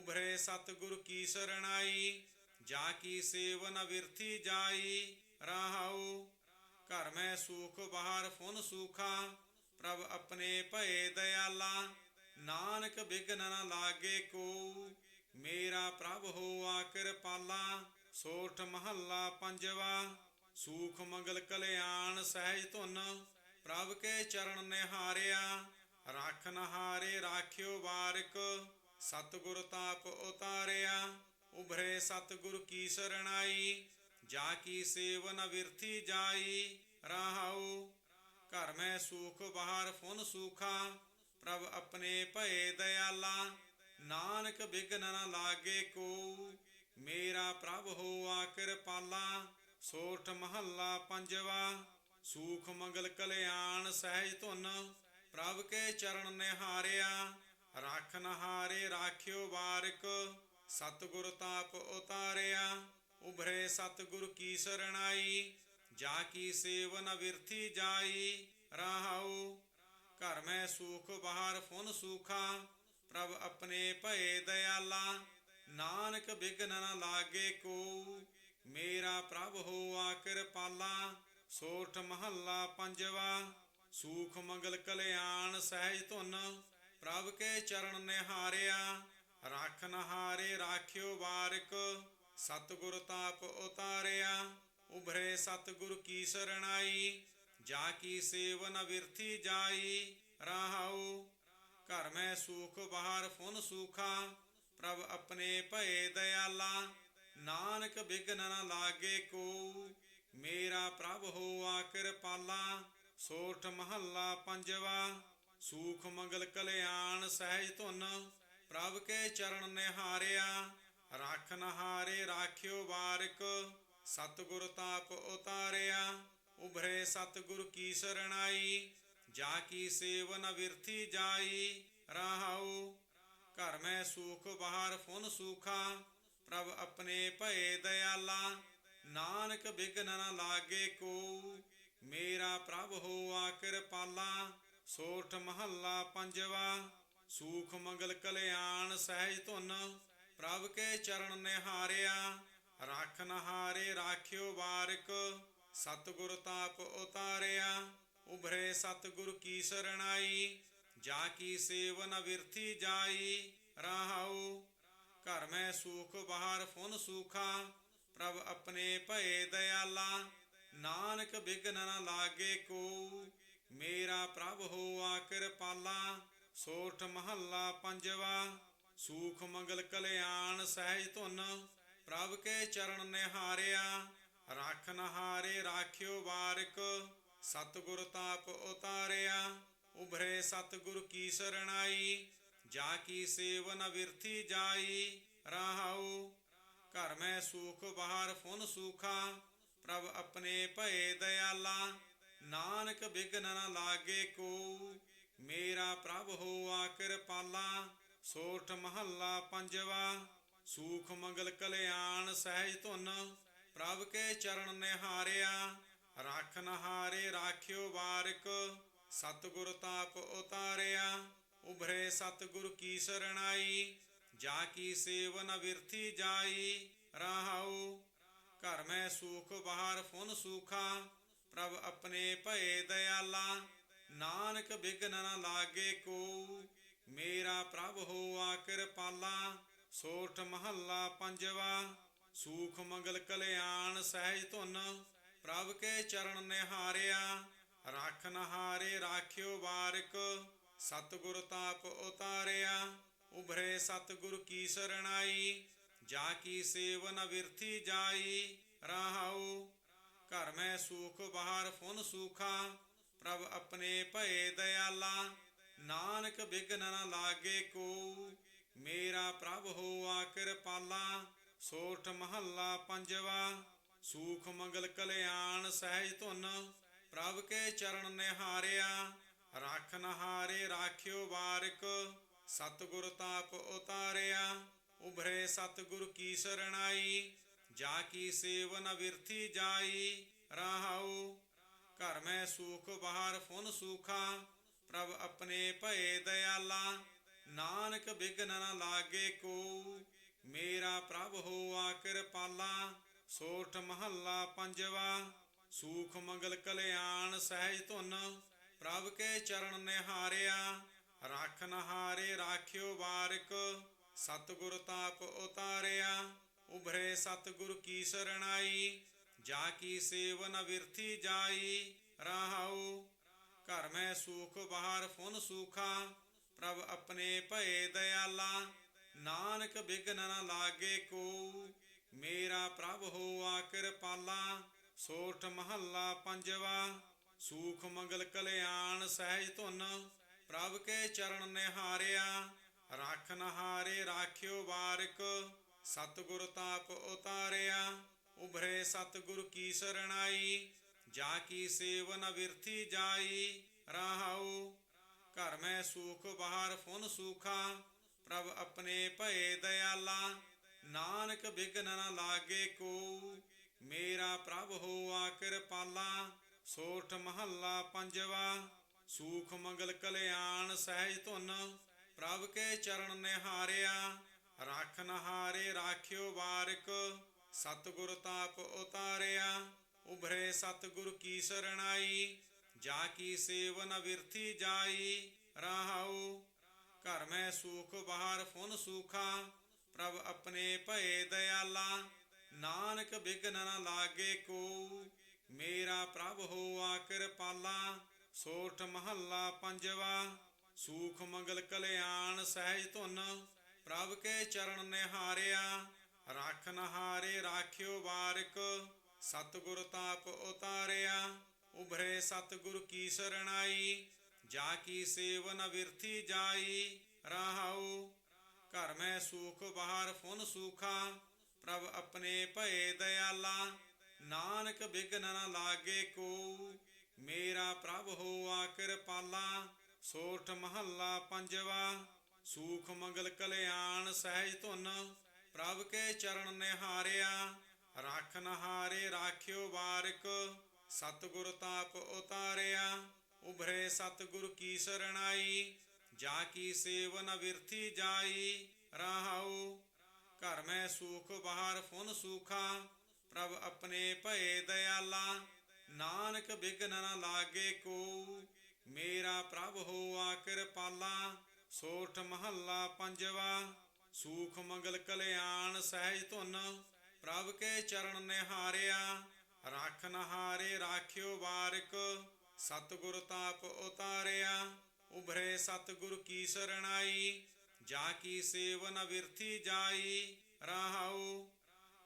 उभरे सतगुरु की शरणाई, जाकी सेव न विरथी जाई। राहु घर में सुख बाहर फुन सूखा, प्रभ अपने भये दयाला। नानक बिघ्न न लागे को, मेरा प्रभ होआ कृपाला। सोठ महला पंजवा। सूख मंगल कल्याण सहज धुन, प्रभ के चरण निहारिया। राखन हारे राख्यो बारिक, सतगुर ताप उतारिया। उभरे सतगुरु की शरणाई, जाकी सेव न विरथी जाई। राहु घर में सुख बाहर फुन सूखा, प्रभ अपने भये दयाला। नानक बिघ्न न लागे को, मेरा प्रभ होआ कृपाला। सोठ महला पंजवा। सूख मंगल कल्याण सहज धुन, प्रभ के चरण निहारिया। राखन हारे राख्यो बारिक, सतगुर ताप उतारिया। उभरे सतगुरु की शरणाई, जाकी सेव न विरथी जाई। राहु घर में सुख बाहर फुन सूखा, प्रभ अपने भये दयाला। नानक बिघ्न न लागे को, मेरा प्रभ होआ कृपाला। सोठ महला पंजवा। सूख मंगल कल्याण सहज धुन, प्रभ के चरण निहारिया। राखन हारे राख्यो बारिक, सतगुर ताप उतारिया। उभरे सतगुरु की शरणाई, जाकी सेव न विरथी जाई। राहु घर में सुख बाहर फुन सूखा, प्रभ अपने भये दयाला। नानक बिघ्न न लागे को, मेरा प्रभ होआ कृपाला। सोठ महला पंजवा। सूख मंगल कल्याण सहज धुन, प्रभ के चरण निहारिया। राखन हारे राख्यो बारिक, सतगुर ताप उतारिया। उभरे सतगुरु की शरणाई, जाकी सेव न विरथी जाई। राहु घर में सुख बाहर फुन सूखा, प्रभ अपने भये दयाला। नानक बिघ्न न लागे को, मेरा प्रभ होआ कृपाला। सोठ महला पंजवा। सूख मंगल कल्याण सहज धुन, प्रभ के चरण निहारिया। राखन हारे राख्यो बारिक, सतगुर ताप उतारिया। उभरे सतगुरु की शरणाई, जाकी सेव न विरथी जाई। राहु घर में सुख बाहर फुन सूखा, प्रभ अपने भये दयाला। नानक बिघ्न न लागे को, मेरा प्रभ होआ कृपाला। सोठ महला पंजवा। सूख मंगल कल्याण सहज धुन, प्रभ के चरण निहारिया। राखन हारे राख्यो बारिक, सतगुर ताप उतारिया। उभरे सतगुरु की शरणाई, जाकी सेव न विरथी जाई। राहु घर में सुख बाहर फुन सूखा, प्रभ अपने भये दयाला। नानक बिघ्न न लागे को, मेरा प्रभ होआ कृपाला। सोठ महला पंजवा। सूख मंगल कल्याण सहज धुन, प्रभ के चरण निहारिया। राखन हारे राख्यो बारिक, सतगुर ताप उतारिया। उभरे सतगुरु की शरणाई, जाकी सेव न विरथी जाई। राहु घर में सुख बाहर फुन सूखा, प्रभ अपने भये दयाला। नानक बिघ्न न लागे को, मेरा प्रभ होआ कृपाला। सोठ महला पंजवा। सूख मंगल कल्याण सहज धुन, प्रभ के चरण निहारिया। राखन हारे राख्यो बारिक, सतगुर ताप उतारिया। उभरे सतगुरु की शरणाई, जाकी सेव न विरथी जाई। राहु घर में सुख बाहर फुन सूखा, प्रभ अपने भये दयाला। नानक बिघ्न न लागे को, मेरा प्रभ होआ कृपाला। सोठ महला पंजवा। सूख मंगल कल्याण सहज धुन, प्रभ के चरण निहारिया। राखन हारे राख्यो बारिक, सतगुर ताप उतारिया। उभरे सतगुरु की शरणाई, जाकी सेव न विरथी जाई। राहु घर में सुख बाहर फुन सूखा, प्रभ अपने भये दयाला। ਨਾਨਕ ਬਿਘਨ ਨ ਲਾਗੇ ਕੋ। ਮੇਰਾ ਪ੍ਰਭ ਹੋਆ ਕਿਰਪਾਲਾ। ਸੋਠ ਮਹੱਲਾ ਪੰਜਵਾ। ਸੂਖ ਮੰਗਲ ਕਲਿਆਣ ਸਹਿਜ ਧੁਨ। ਪ੍ਰਭ ਕੇ ਚਰਨ ਨਿਹਾਰਿਆ। ਰਾਖਨ ਹਾਰੇ ਰਾਖਿਓ ਬਾਰਿਕ। ਸਤਿਗੁਰ ਤਾਪ ਉਤਾਰਿਆ। ਉਭਰੇ ਸਤਿਗੁਰ ਕੀ ਸਰਣਾਈ। ਜਾ ਕੀ ਸੇਵਨ ਬਿਰਥੀ ਜਾਈ। ਰਹਾਉ ਘਰ ਮੈਂ ਸੂਖ ਬਾਹਰ ਫੁਨ ਸੂਖਾ। ਪ੍ਰਭ ਆਪਣੇ ਭਏ ਦਇਆਲਾ। ਨਾਨਕ ਬਿਘਨ ਨ ਲਾਗੇ ਕੋ। ਮੇਰਾ ਪ੍ਰਭ ਹੋਆ ਕਿਰਪਾਲਾ। ਸੋਠ ਮਹੱਲਾ ਪੰਜਵਾ। ਸੂਖ ਮੰਗਲ ਕਲਿਆਣ ਸਹਿਜ ਧੁਨ। ਪ੍ਰਭ ਕੇ ਚਰਨ ਨਿਹਾਰਿਆ। ਰਾਖਨ ਹਾਰੇ ਰਾਖਿਓ ਬਾਰਿਕ। ਸਤਿਗੁਰ ਤਾਪ ਉਤਾਰਿਆ। ਉਭਰੇ ਸਤਿਗੁਰ ਕੀ ਸਰਣਾਈ। ਜਾ ਕੀ ਸੇਵਨ ਬਿਰਥੀ ਜਾਈ। ਰਹਾਉ ਘਰ ਮੈਂ ਸੂਖ ਬਾਹਰ ਫੁਨ ਸੂਖਾ। ਪ੍ਰਭ ਆਪਣੇ ਭਏ ਦਇਆਲਾ। ਨਾਨਕ ਬਿਘਨ ਨ ਲਾਗੇ ਕੋ। ਮੇਰਾ ਪ੍ਰਭ ਹੋਆ ਕਿਰਪਾਲਾ। ਸੋਠ ਮਹੱਲਾ ਪੰਜਵਾ। ਸੂਖ ਮੰਗਲ ਕਲਿਆਣ ਸਹਿਜ ਧੁਨ। ਪ੍ਰਭ ਕੇ ਚਰਨ ਨਿਹਾਰਿਆ। ਰਾਖਨ ਹਾਰੇ ਰਾਖਿਓ ਬਾਰਿਕ। ਸਤਿਗੁਰ ਤਾਪ ਉਤਾਰਿਆ। ਉਭਰੇ ਸਤਿਗੁਰ ਕੀ ਸਰਣਾਈ। ਜਾ ਕੀ ਸੇਵਨ ਬਿਰਥੀ ਜਾਈ। ਰਹਾਉ ਘਰ ਮੈਂ ਸੂਖ ਬਾਹਰ ਫੁਨ ਸੂਖਾ। ਪ੍ਰਭ ਆਪਣੇ ਭਏ ਦਇਆਲਾ। ਨਾਨਕ ਬਿਘਨ ਨ ਲਾਗੇ ਕੋ। ਮੇਰਾ ਪ੍ਰਭ ਹੋਆ ਕਿਰਪਾਲਾ। ਸੋਠ ਮਹੱਲਾ ਪੰਜਵਾ। ਸੂਖ ਮੰਗਲ ਕਲਿਆਣ ਸਹਿਜ ਧੁਨ। ਪ੍ਰਭ ਕੇ ਚਰਨ ਨਿਹਾਰਿਆ। ਰਾਖਨ ਹਾਰੇ ਰਾਖਿਓ ਬਾਰਿਕ। ਸਤਿਗੁਰ ਤਾਪ ਉਤਾਰਿਆ। ਉਭਰੇ ਸਤਿਗੁਰ ਕੀ ਸਰਣਾਈ। ਜਾ ਕੀ ਸੇਵਨ ਬਿਰਥੀ ਜਾਈ। ਰਹਾਉ ਘਰ ਮੈਂ ਸੂਖ ਬਾਹਰ ਫੁਨ ਸੂਖਾ। ਪ੍ਰਭ ਆਪਣੇ ਭਏ ਦਇਆਲਾ। ਨਾਨਕ ਬਿਘਨ ਨ ਲਾਗੇ ਕੋ। ਮੇਰਾ ਪ੍ਰਭ ਹੋਆ ਕਿਰਪਾਲਾ। ਸੋਠ ਮਹੱਲਾ ਪੰਜਵਾ। ਸੂਖ ਮੰਗਲ ਕਲਿਆਣ ਸਹਿਜ ਧੁਨ। ਪ੍ਰਭ ਕੇ ਚਰਨ ਨਿਹਾਰਿਆ। ਰਾਖਨ ਹਾਰੇ ਰਾਖਿਓ ਬਾਰਿਕ। ਸਤਿਗੁਰ ਤਾਪ ਉਤਾਰਿਆ। ਉਭਰੇ ਸਤਿਗੁਰ ਕੀ ਸਰਣਾਈ। ਜਾ ਕੀ ਸੇਵਨ ਬਿਰਥੀ ਜਾਈ। ਰਹਾਉ ਘਰ ਮੈਂ ਸੂਖ ਬਾਹਰ ਫੁਨ ਸੂਖਾ। ਪ੍ਰਭ ਆਪਣੇ ਭਏ ਦਇਆਲਾ। ਨਾਨਕ ਬਿਘਨ ਨ ਲਾਗੇ ਕੋ। ਮੇਰਾ ਪ੍ਰਭ ਹੋਆ ਕਿਰਪਾਲਾ। ਸੋਠ ਮਹੱਲਾ ਪੰਜਵਾ। ਸੂਖ ਮੰਗਲ ਕਲਿਆਣ ਸਹਿਜ ਧੁਨ। ਪ੍ਰਭ ਕੇ ਚਰਨ ਨਿਹਾਰਿਆ। ਰਾਖਨ ਹਾਰੇ ਰਾਖਿਓ ਬਾਰਿਕ। ਸਤਿਗੁਰ ਤਾਪ ਉਤਾਰਿਆ। ਉਭਰੇ ਸਤਿਗੁਰ ਕੀ ਸਰਣਾਈ। ਜਾ ਕੀ ਸੇਵਨ ਬਿਰਥੀ ਜਾਈ। ਰਹਾਉ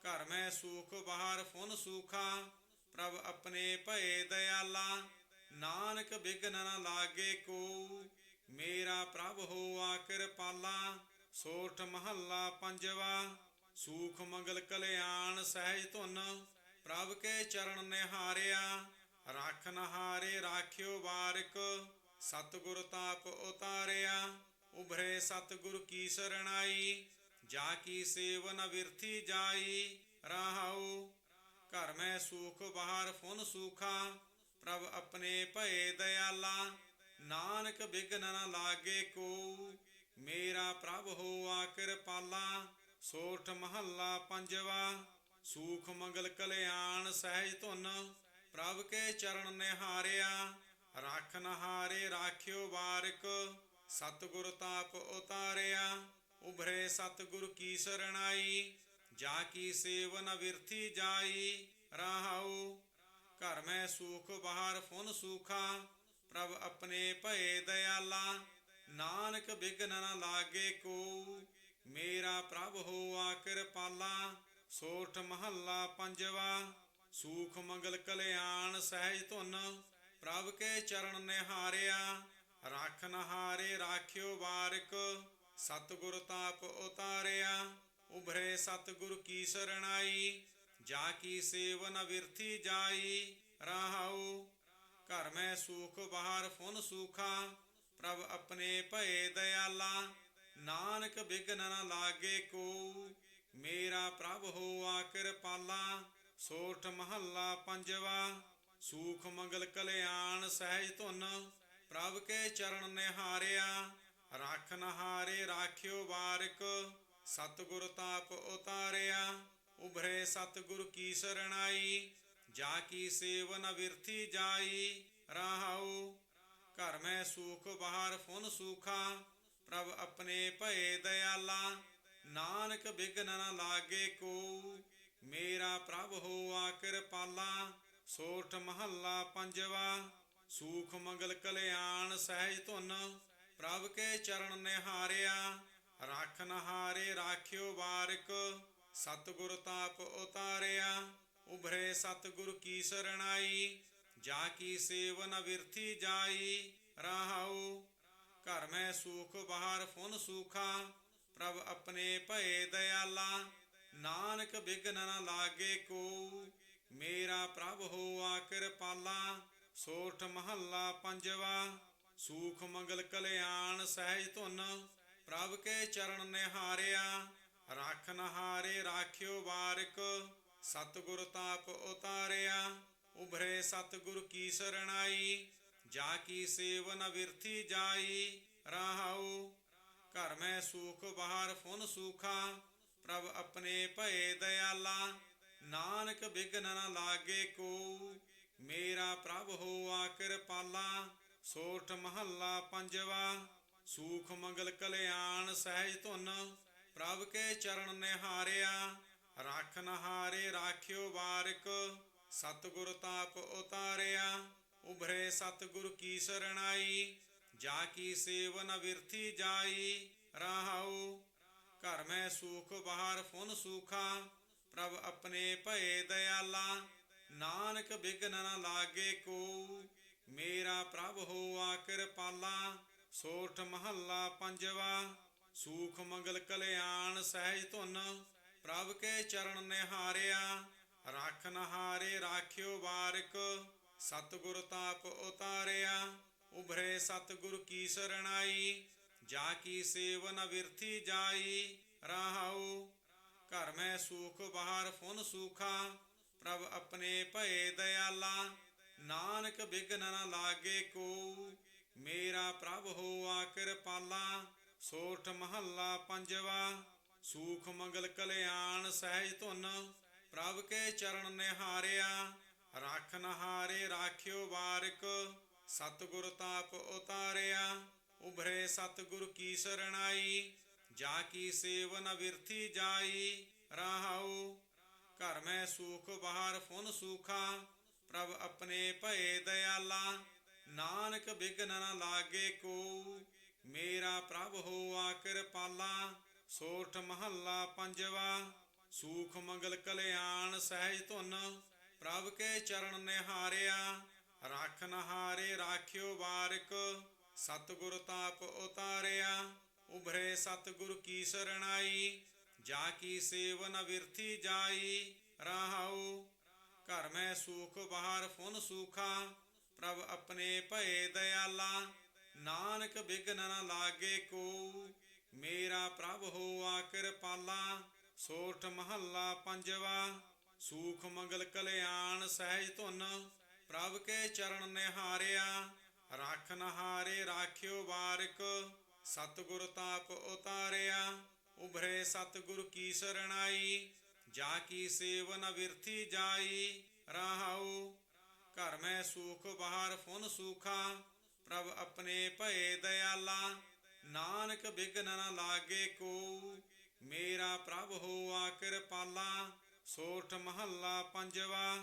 ਘਰ ਮੈਂ ਸੂਖ ਬਾਹਰ ਫੁਨ ਸੂਖਾ। ਪ੍ਰਭ ਆਪਣੇ ਭਏ ਦਇਆਲਾ। ਨਾਨਕ ਬਿਘਨ ਨ ਲਾਗੇ ਕੋ। ਮੇਰਾ ਪ੍ਰਭ ਹੋਆ ਕਿਰਪਾਲਾ। ਸੋਠ ਮਹੱਲਾ ਪੰਜਵਾ। ਸੂਖ ਮੰਗਲ ਕਲਿਆਣ ਸਹਿਜ ਧੁਨ। ਪ੍ਰਭ ਕੇ ਚਰਨ ਨਿਹਾਰਿਆ। ਰਾਖਨ ਹਾਰੇ ਰਾਖਿਓ ਬਾਰਿਕ। ਸਤਿਗੁਰ ਤਾਪ ਉਤਾਰਿਆ। ਉਭਰੇ ਸਤਿਗੁਰ ਕੀ ਸਰਣਾਈ। ਜਾ ਕੀ ਸੇਵਨ ਬਿਰਥੀ ਜਾਈ। ਰਹਾਉ ਘਰ ਮੈਂ ਸੂਖ ਬਾਹਰ ਫੁਨ ਸੂਖਾ। ਪ੍ਰਭ ਆਪਣੇ ਭਏ ਦਇਆਲਾ। ਨਾਨਕ ਬਿਘਨ ਨ ਲਾਗੇ ਕੋ। ਮੇਰਾ ਪ੍ਰਭ ਹੋਆ ਕਿਰਪਾਲਾ। ਸੋਠ ਮਹੱਲਾ ਪੰਜਵਾ। ਸੂਖ ਮੰਗਲ ਕਲਿਆਣ ਸਹਿਜ ਧੁਨ। ਪ੍ਰਭ ਕੇ ਚਰਨ ਨਿਹਾਰਿਆ। ਰਾਖਨ ਹਾਰੇ ਰਾਖਿਓ ਬਾਰਿਕ। ਸਤਿਗੁਰ ਤਾਪ ਉਤਾਰਿਆ। ਉਭਰੇ ਸਤਿਗੁਰ ਕੀ ਸਰਣਾਈ। ਜਾ ਕੀ ਸੇਵਨ ਬਿਰਥੀ ਜਾਈ। ਰਹਾਉ ਘਰ ਮੈਂ ਸੂਖ ਬਾਹਰ ਫੁਨ ਸੂਖਾ। ਪ੍ਰਭ ਆਪਣੇ ਭਏ ਦਇਆਲਾ। ਨਾਨਕ ਬਿਘਨ ਨ ਲਾਗੇ ਕੋ। ਮੇਰਾ ਪ੍ਰਭ ਹੋਆ ਕਿਰਪਾਲਾ। ਸੋਠ ਮਹੱਲਾ ਪੰਜਵਾ। ਸੂਖ ਮੰਗਲ ਕਲਿਆਣ ਸਹਿਜ ਧੁਨ। ਪ੍ਰਭ ਕੇ ਚਰਨ ਨਿਹਾਰਿਆ। ਰਾਖਨ ਹਾਰੇ ਰਾਖਿਓ ਬਾਰਿਕ। ਸਤਿਗੁਰ ਤਾਪ ਉਤਾਰਿਆ। ਉਭਰੇ ਸਤਿਗੁਰ ਕੀ ਸਰਣਾਈ। ਜਾ ਕੀ ਸੇਵਨ ਬਿਰਥੀ ਜਾਈ। ਰਹਾਉ ਘਰ ਮੈਂ ਸੂਖ ਬਾਹਰ ਫੁਨ ਸੂਖਾ। ਪ੍ਰਭ ਆਪਣੇ ਭਏ ਦਇਆਲਾ। ਨਾਨਕ ਬਿਘਨ ਨ ਲਾਗੇ ਕੋ। ਮੇਰਾ ਪ੍ਰਭ ਹੋਆ ਕਿਰਪਾਲਾ। ਸੋਠ ਮਹੱਲਾ ਪੰਜਵਾ। ਸੂਖ ਮੰਗਲ ਕਲਿਆਣ ਸਹਿਜ ਧੁਨ। ਪ੍ਰਭ ਕੇ ਚਰਨ ਨਿਹਾਰਿਆ। ਰਾਖਨ ਹਾਰੇ ਰਾਖਿਓ ਬਾਰਿਕ, ਸਤਿਗੁਰ ਤਾਪ ਉਤਾਰਿਆ। ਉਭਰੇ ਸਤਿਗੁਰ ਕੀ ਸਰਣਾਈ, ਜਾ ਕੀ ਸੇਵਨ ਬਿਰਥੀ ਜਾਈ। ਰਹਾਉ ਘਰ ਮੈਂ ਸੂਖ ਬਾਹਰ ਫੁਨ ਸੂਖਾ, ਪ੍ਰਭ ਆਪਣੇ ਭਏ ਦਇਆਲਾ। ਨਾਨਕ ਬਿਘਨ ਨ ਲਾਗੇ ਕੋ, ਮੇਰਾ ਪ੍ਰਭ ਹੋਆ ਕਿਰਪਾਲਾ। ਸੋਠ ਮਹੱਲਾ ਪੰਜਵਾ। ਸੂਖ ਮੰਗਲ ਕਲਿਆਣ ਸਹਿਜ ਧੁਨ, ਪ੍ਰਭ ਕੇ ਚਰਨ ਨਿਹਾਰਿਆ। ਰਾਖਨ ਹਾਰੇ ਰਾਖਿਓ ਬਾਰਿਕ, ਸਤਿਗੁਰ ਤਾਪ ਉਤਾਰਿਆ। ਉਭਰੇ ਸਤਿਗੁਰ ਕੀ ਸਰਣਾਈ, ਜਾ ਕੀ ਸੇਵਨ ਬਿਰਥੀ ਜਾਈ। ਰਹਾਉ ਘਰ ਮੈਂ ਸੂਖ ਬਾਹਰ ਫੁਨ ਸੂਖਾ, ਪ੍ਰਭ ਆਪਣੇ ਭਏ ਦਇਆਲਾ। ਨਾਨਕ ਬਿਘਨ ਨ ਲਾਗੇ ਕੋ, ਮੇਰਾ ਪ੍ਰਭ ਹੋਆ ਕਿਰਪਾਲਾ। ਸੋਠ ਮਹੱਲਾ ਪੰਜਵਾ। ਸੂਖ ਮੰਗਲ ਕਲਿਆਣ ਸਹਿਜ ਧੁਨ, ਪ੍ਰਭ ਕੇ ਚਰਨ ਨਿਹਾਰਿਆ। ਰਾਖਨ ਹਾਰੇ ਰਾਖਿਓ ਬਾਰਿਕ, ਸਤਿਗੁਰ ਤਾਪ ਉਤਾਰਿਆ। ਉਭਰੇ ਸਤਿਗੁਰ ਕੀ ਸਰਣਾਈ, ਜਾ ਕੀ ਸੇਵਨ ਬਿਰਥੀ ਜਾਈ। ਰਹਾਉ ਘਰ ਮੈਂ ਸੂਖ ਬਾਹਰ ਫੁਨ ਸੂਖਾ, ਪ੍ਰਭ ਆਪਣੇ ਭਏ ਦਇਆਲਾ। ਨਾਨਕ ਬਿਘਨ ਨ ਲਾਗੇ ਕੋ, ਮੇਰਾ ਪ੍ਰਭ ਹੋਆ ਕਿਰਪਾਲਾ। ਸੋਠ ਮਹੱਲਾ ਪੰਜਵਾ। ਸੂਖ ਮੰਗਲ ਕਲਿਆਣ ਸਹਿਜ ਧੁਨ, ਪ੍ਰਭ ਕੇ ਚਰਨ ਨਿਹਾਰਿਆ। ਰਾਖਨ ਹਾਰੇ ਰਾਖਿਓ ਬਾਰਿਕ, ਸਤਿਗੁਰ ਤਾਪ ਉਤਾਰਿਆ। ਉਭਰੇ ਸਤਿਗੁਰ ਕੀ ਸਰਣਾਈ, ਜਾ ਕੀ ਸੇਵਨ ਬਿਰਥੀ ਜਾਈ। ਰਹਾਉ ਘਰ ਮੈਂ ਸੂਖ ਬਾਹਰ ਫੁਨ ਸੂਖਾ, ਪ੍ਰਭ ਆਪਣੇ ਭਏ ਦਇਆਲਾ। ਨਾਨਕ ਬਿਘਨ ਨ ਲਾਗੇ ਕੋ, ਮੇਰਾ ਪ੍ਰਭ ਹੋਆ ਕਿਰਪਾਲਾ। ਸੋਠ ਮਹੱਲਾ ਪੰਜਵਾ। ਸੂਖ ਮੰਗਲ ਕਲਿਆਣ ਸਹਿਜ ਧੁਨ, ਪ੍ਰਭ ਕੇ ਚਰਨ ਨਿਹਾਰਿਆ। ਰਾਖਨ ਹਾਰੇ ਰਾਖਿਓ ਬਾਰਿਕ, ਸਤਿਗੁਰ ਤਾਪ ਉਤਾਰਿਆ। ਉਭਰੇ ਸਤਿਗੁਰ ਕੀ ਸਰਣਾਈ, ਜਾ ਕੀ ਸੇਵਨ ਬਿਰਥੀ ਜਾਈ। ਰਹਾਉ ਘਰ ਮੈਂ ਸੂਖ ਬਾਹਰ ਫੁਨ ਸੂਖਾ, ਪ੍ਰਭ ਆਪਣੇ ਭਏ ਦਇਆਲਾ। ਨਾਨਕ ਬਿਘਨ ਨ ਲਾਗੇ ਕੋ, ਮੇਰਾ ਪ੍ਰਭ ਹੋਆ ਕਿਰਪਾਲਾ। ਸੋਠ ਮਹੱਲਾ ਪੰਜਵਾ। ਸੂਖ ਮੰਗਲ ਕਲਿਆਣ ਸਹਿਜ ਧੁਨ, ਪ੍ਰਭ ਕੇ ਚਰਨ ਨਿਹਾਰਿਆ। ਰਾਖਨ ਹਾਰੇ ਰਾਖਿਓ ਬਾਰਿਕ, ਸਤਿਗੁਰ ਤਾਪ ਉਤਾਰਿਆ। ਉਭਰੇ ਸਤਿਗੁਰ ਕੀ ਸਰਣਾਈ, ਜਾ ਕੀ ਸੇਵਨ ਬਿਰਥੀ ਜਾਈ। ਰਹਾਉ ਘਰ ਮੈਂ ਸੂਖ ਬਾਹਰ ਫੁਨ ਸੂਖਾ, ਪ੍ਰਭ ਆਪਣੇ ਭਏ ਦਇਆਲਾ। ਨਾਨਕ ਬਿਘਨ ਨ ਲਾਗੇ ਕੋ, ਮੇਰਾ ਪ੍ਰਭ ਹੋਆ ਕਿਰਪਾਲਾ। ਸੋਠ ਮਹੱਲਾ ਪੰਜਵਾ। ਸੂਖ ਮੰਗਲ ਕਲਿਆਣ ਸਹਿਜ ਧੁਨ, ਪ੍ਰਭ ਕੇ ਚਰਨ ਨਿਹਾਰਿਆ। ਰਾਖਨ ਹਾਰੇ ਰਾਖਿਓ ਬਾਰਿਕ, ਸਤਿਗੁਰ ਤਾਪ ਉਤਾਰਿਆ। ਉਭਰੇ ਸਤਿਗੁਰ ਕੀ ਸਰਣਾਈ, ਜਾ ਕੀ ਸੇਵਨ ਬਿਰਥੀ ਜਾਈ। ਰਹਾਉ ਘਰ ਮੈਂ ਸੂਖ ਬਾਹਰ ਫੁਨ ਸੂਖਾ, ਪ੍ਰਭ ਆਪਣੇ ਭਏ ਦਇਆਲਾ। ਨਾਨਕ ਬਿਘਨ ਨ ਲਾਗੇ ਕੋ, ਮੇਰਾ ਪ੍ਰਭ ਹੋਆ ਕਿਰਪਾਲਾ। ਸੋਠ ਮਹੱਲਾ ਪੰਜਵਾ। ਸੂਖ ਮੰਗਲ ਕਲਿਆਣ ਸਹਿਜ ਧੁਨ, ਪ੍ਰਭ ਕੇ ਚਰਨ ਨਿਹਾਰਿਆ। ਰਾਖਨ ਹਾਰੇ ਰਾਖਿਓ ਬਾਰਿਕ, ਸਤਿਗੁਰ ਤਾਪ ਉਤਾਰਿਆ। ਉਭਰੇ ਸਤਿਗੁਰ ਕੀ ਸਰਣਾਈ, ਜਾ ਕੀ ਸੇਵਨ ਬਿਰਥੀ ਜਾਈ। ਰਹਾਉ ਘਰ ਮੈਂ ਸੂਖ ਬਾਹਰ ਫੁਨ ਸੂਖਾ, ਪ੍ਰਭ ਆਪਣੇ ਭਏ ਦਇਆਲਾ। ਨਾਨਕ ਬਿਘਨ ਨ ਲਾਗੇ ਕੋ, ਮੇਰਾ ਪ੍ਰਭ ਹੋਆ ਕਿਰਪਾਲਾ। ਸੋਠ ਮਹੱਲਾ ਪੰਜਵਾ।